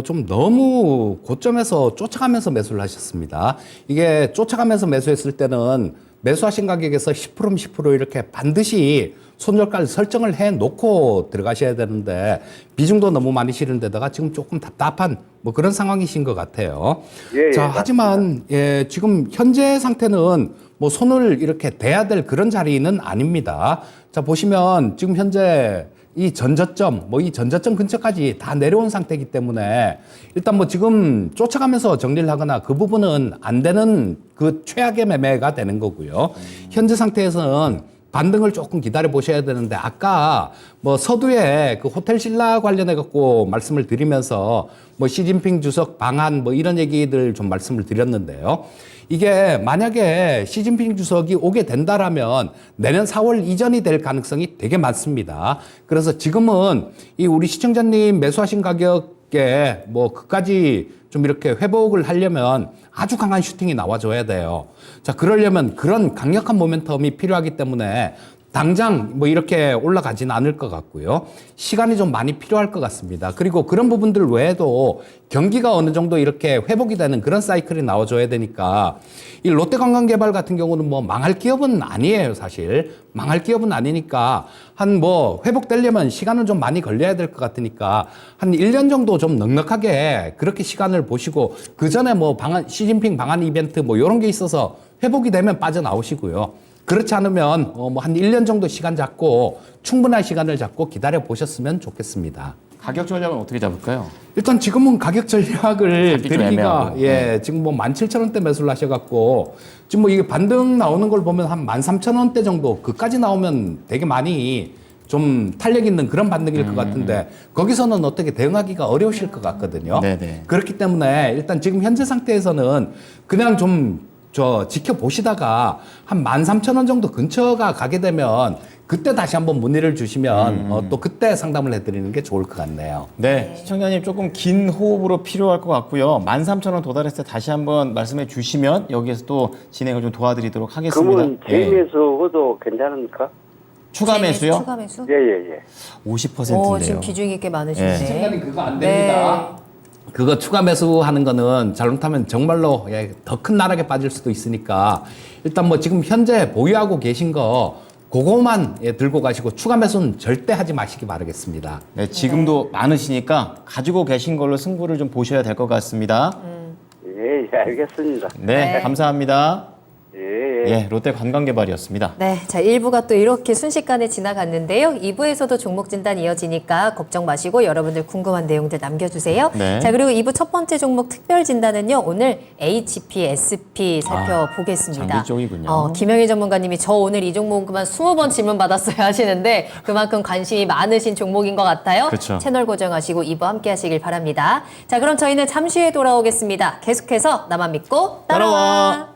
좀 너무 고점에서 쫓아가면서 매수를 하셨습니다. 이게 쫓아가면서 매수했을 때는 매수하신 가격에서 10%면 10% 이렇게 반드시 손절가를 설정을 해 놓고 들어가셔야 되는데 비중도 너무 많이 실은 데다가 지금 조금 답답한 뭐 그런 상황이신 것 같아요. 예, 자, 맞습니다. 하지만 예, 지금 현재 상태는 뭐 손을 이렇게 대야 될 그런 자리는 아닙니다. 자, 보시면 지금 현재 이 전저점, 뭐 이 전저점 근처까지 다 내려온 상태이기 때문에 일단 뭐 지금 쫓아가면서 정리를 하거나 그 부분은 안 되는 그 최악의 매매가 되는 거고요. 현재 상태에서는 반등을 조금 기다려 보셔야 되는데 아까 뭐 서두에 그 호텔 신라 관련해 갖고 말씀을 드리면서 뭐 시진핑 주석 방한 뭐 이런 얘기들 좀 말씀을 드렸는데요. 이게 만약에 시진핑 주석이 오게 된다라면 내년 4월 이전이 될 가능성이 되게 많습니다. 그래서 지금은 이 우리 시청자님 매수하신 가격에 뭐 그까지 좀 이렇게 회복을 하려면 아주 강한 슈팅이 나와줘야 돼요. 자, 그러려면 그런 강력한 모멘텀이 필요하기 때문에 당장 뭐 이렇게 올라가지는 않을 것 같고요. 시간이 좀 많이 필요할 것 같습니다. 그리고 그런 부분들 외에도 경기가 어느 정도 이렇게 회복이 되는 그런 사이클이 나와줘야 되니까 이 롯데관광개발 같은 경우는 뭐 망할 기업은 아니에요, 사실. 망할 기업은 아니니까 한 뭐 회복되려면 시간은 좀 많이 걸려야 될 것 같으니까 한 1년 정도 좀 넉넉하게 그렇게 시간을 보시고 그 전에 뭐 시진핑 방한 이벤트 뭐 이런 게 있어서 회복이 되면 빠져나오시고요. 그렇지 않으면 뭐 한 1년 정도 시간 잡고 충분한 시간을 잡고 기다려 보셨으면 좋겠습니다. 가격 전략은 어떻게 잡을까요? 일단 지금은 가격 전략을 잡기 좀 드리기가 애매하고. 예, 지금 뭐 17,000원대 매수를 하셔갖고 지금 뭐 이게 반등 나오는 걸 보면 한 13,000원대 정도 그까지 나오면 되게 많이 좀 탄력 있는 그런 반등일 것 같은데 거기서는 어떻게 대응하기가 어려우실 것 같거든요. 네네. 그렇기 때문에 일단 지금 현재 상태에서는 그냥 좀 지켜보시다가 한 13,000원 정도 근처가 가게 되면 그때 다시 한번 문의를 주시면 또 그때 상담을 해드리는 게 좋을 것 같네요. 네, 시청자님 조금 긴 호흡으로 필요할 것 같고요. 13,000원 도달했을 때 다시 한번 말씀해 주시면 여기에서 또 진행을 좀 도와드리도록 하겠습니다. 그러면 예. 재매수도 괜찮습니까? 추가 매수요? 추가 매수? 예예예. 50%인데요. 지금 비중이 꽤 많으신데. 시청자님 그거 안 네. 됩니다. 그거 추가 매수하는 거는 잘못하면 정말로 더 큰 나락에 빠질 수도 있으니까 일단 뭐 지금 현재 보유하고 계신 거 그거만 들고 가시고 추가 매수는 절대 하지 마시기 바라겠습니다. 네, 지금도 많으시니까 가지고 계신 걸로 승부를 좀 보셔야 될 것 같습니다. 예, 예, 알겠습니다. 네, 네. 감사합니다. 예, 예. 예, 롯데 관광개발이었습니다. 네, 자 1부가 또 이렇게 순식간에 지나갔는데요. 2부에서도 종목 진단 이어지니까 걱정 마시고 여러분들 궁금한 내용들 남겨주세요. 네. 자 그리고 2부 첫 번째 종목 특별 진단은요. 오늘 HPSP 살펴보겠습니다. 장비 쪽이군요. 김영희 전문가님이 저 오늘 이 종목은 그만 20번 질문 받았어요 하시는데 그만큼 관심이 많으신 종목인 것 같아요. 그렇죠. 채널 고정하시고 2부 함께 하시길 바랍니다. 자 그럼 저희는 잠시 후에 돌아오겠습니다. 계속해서 나만 믿고 따라와.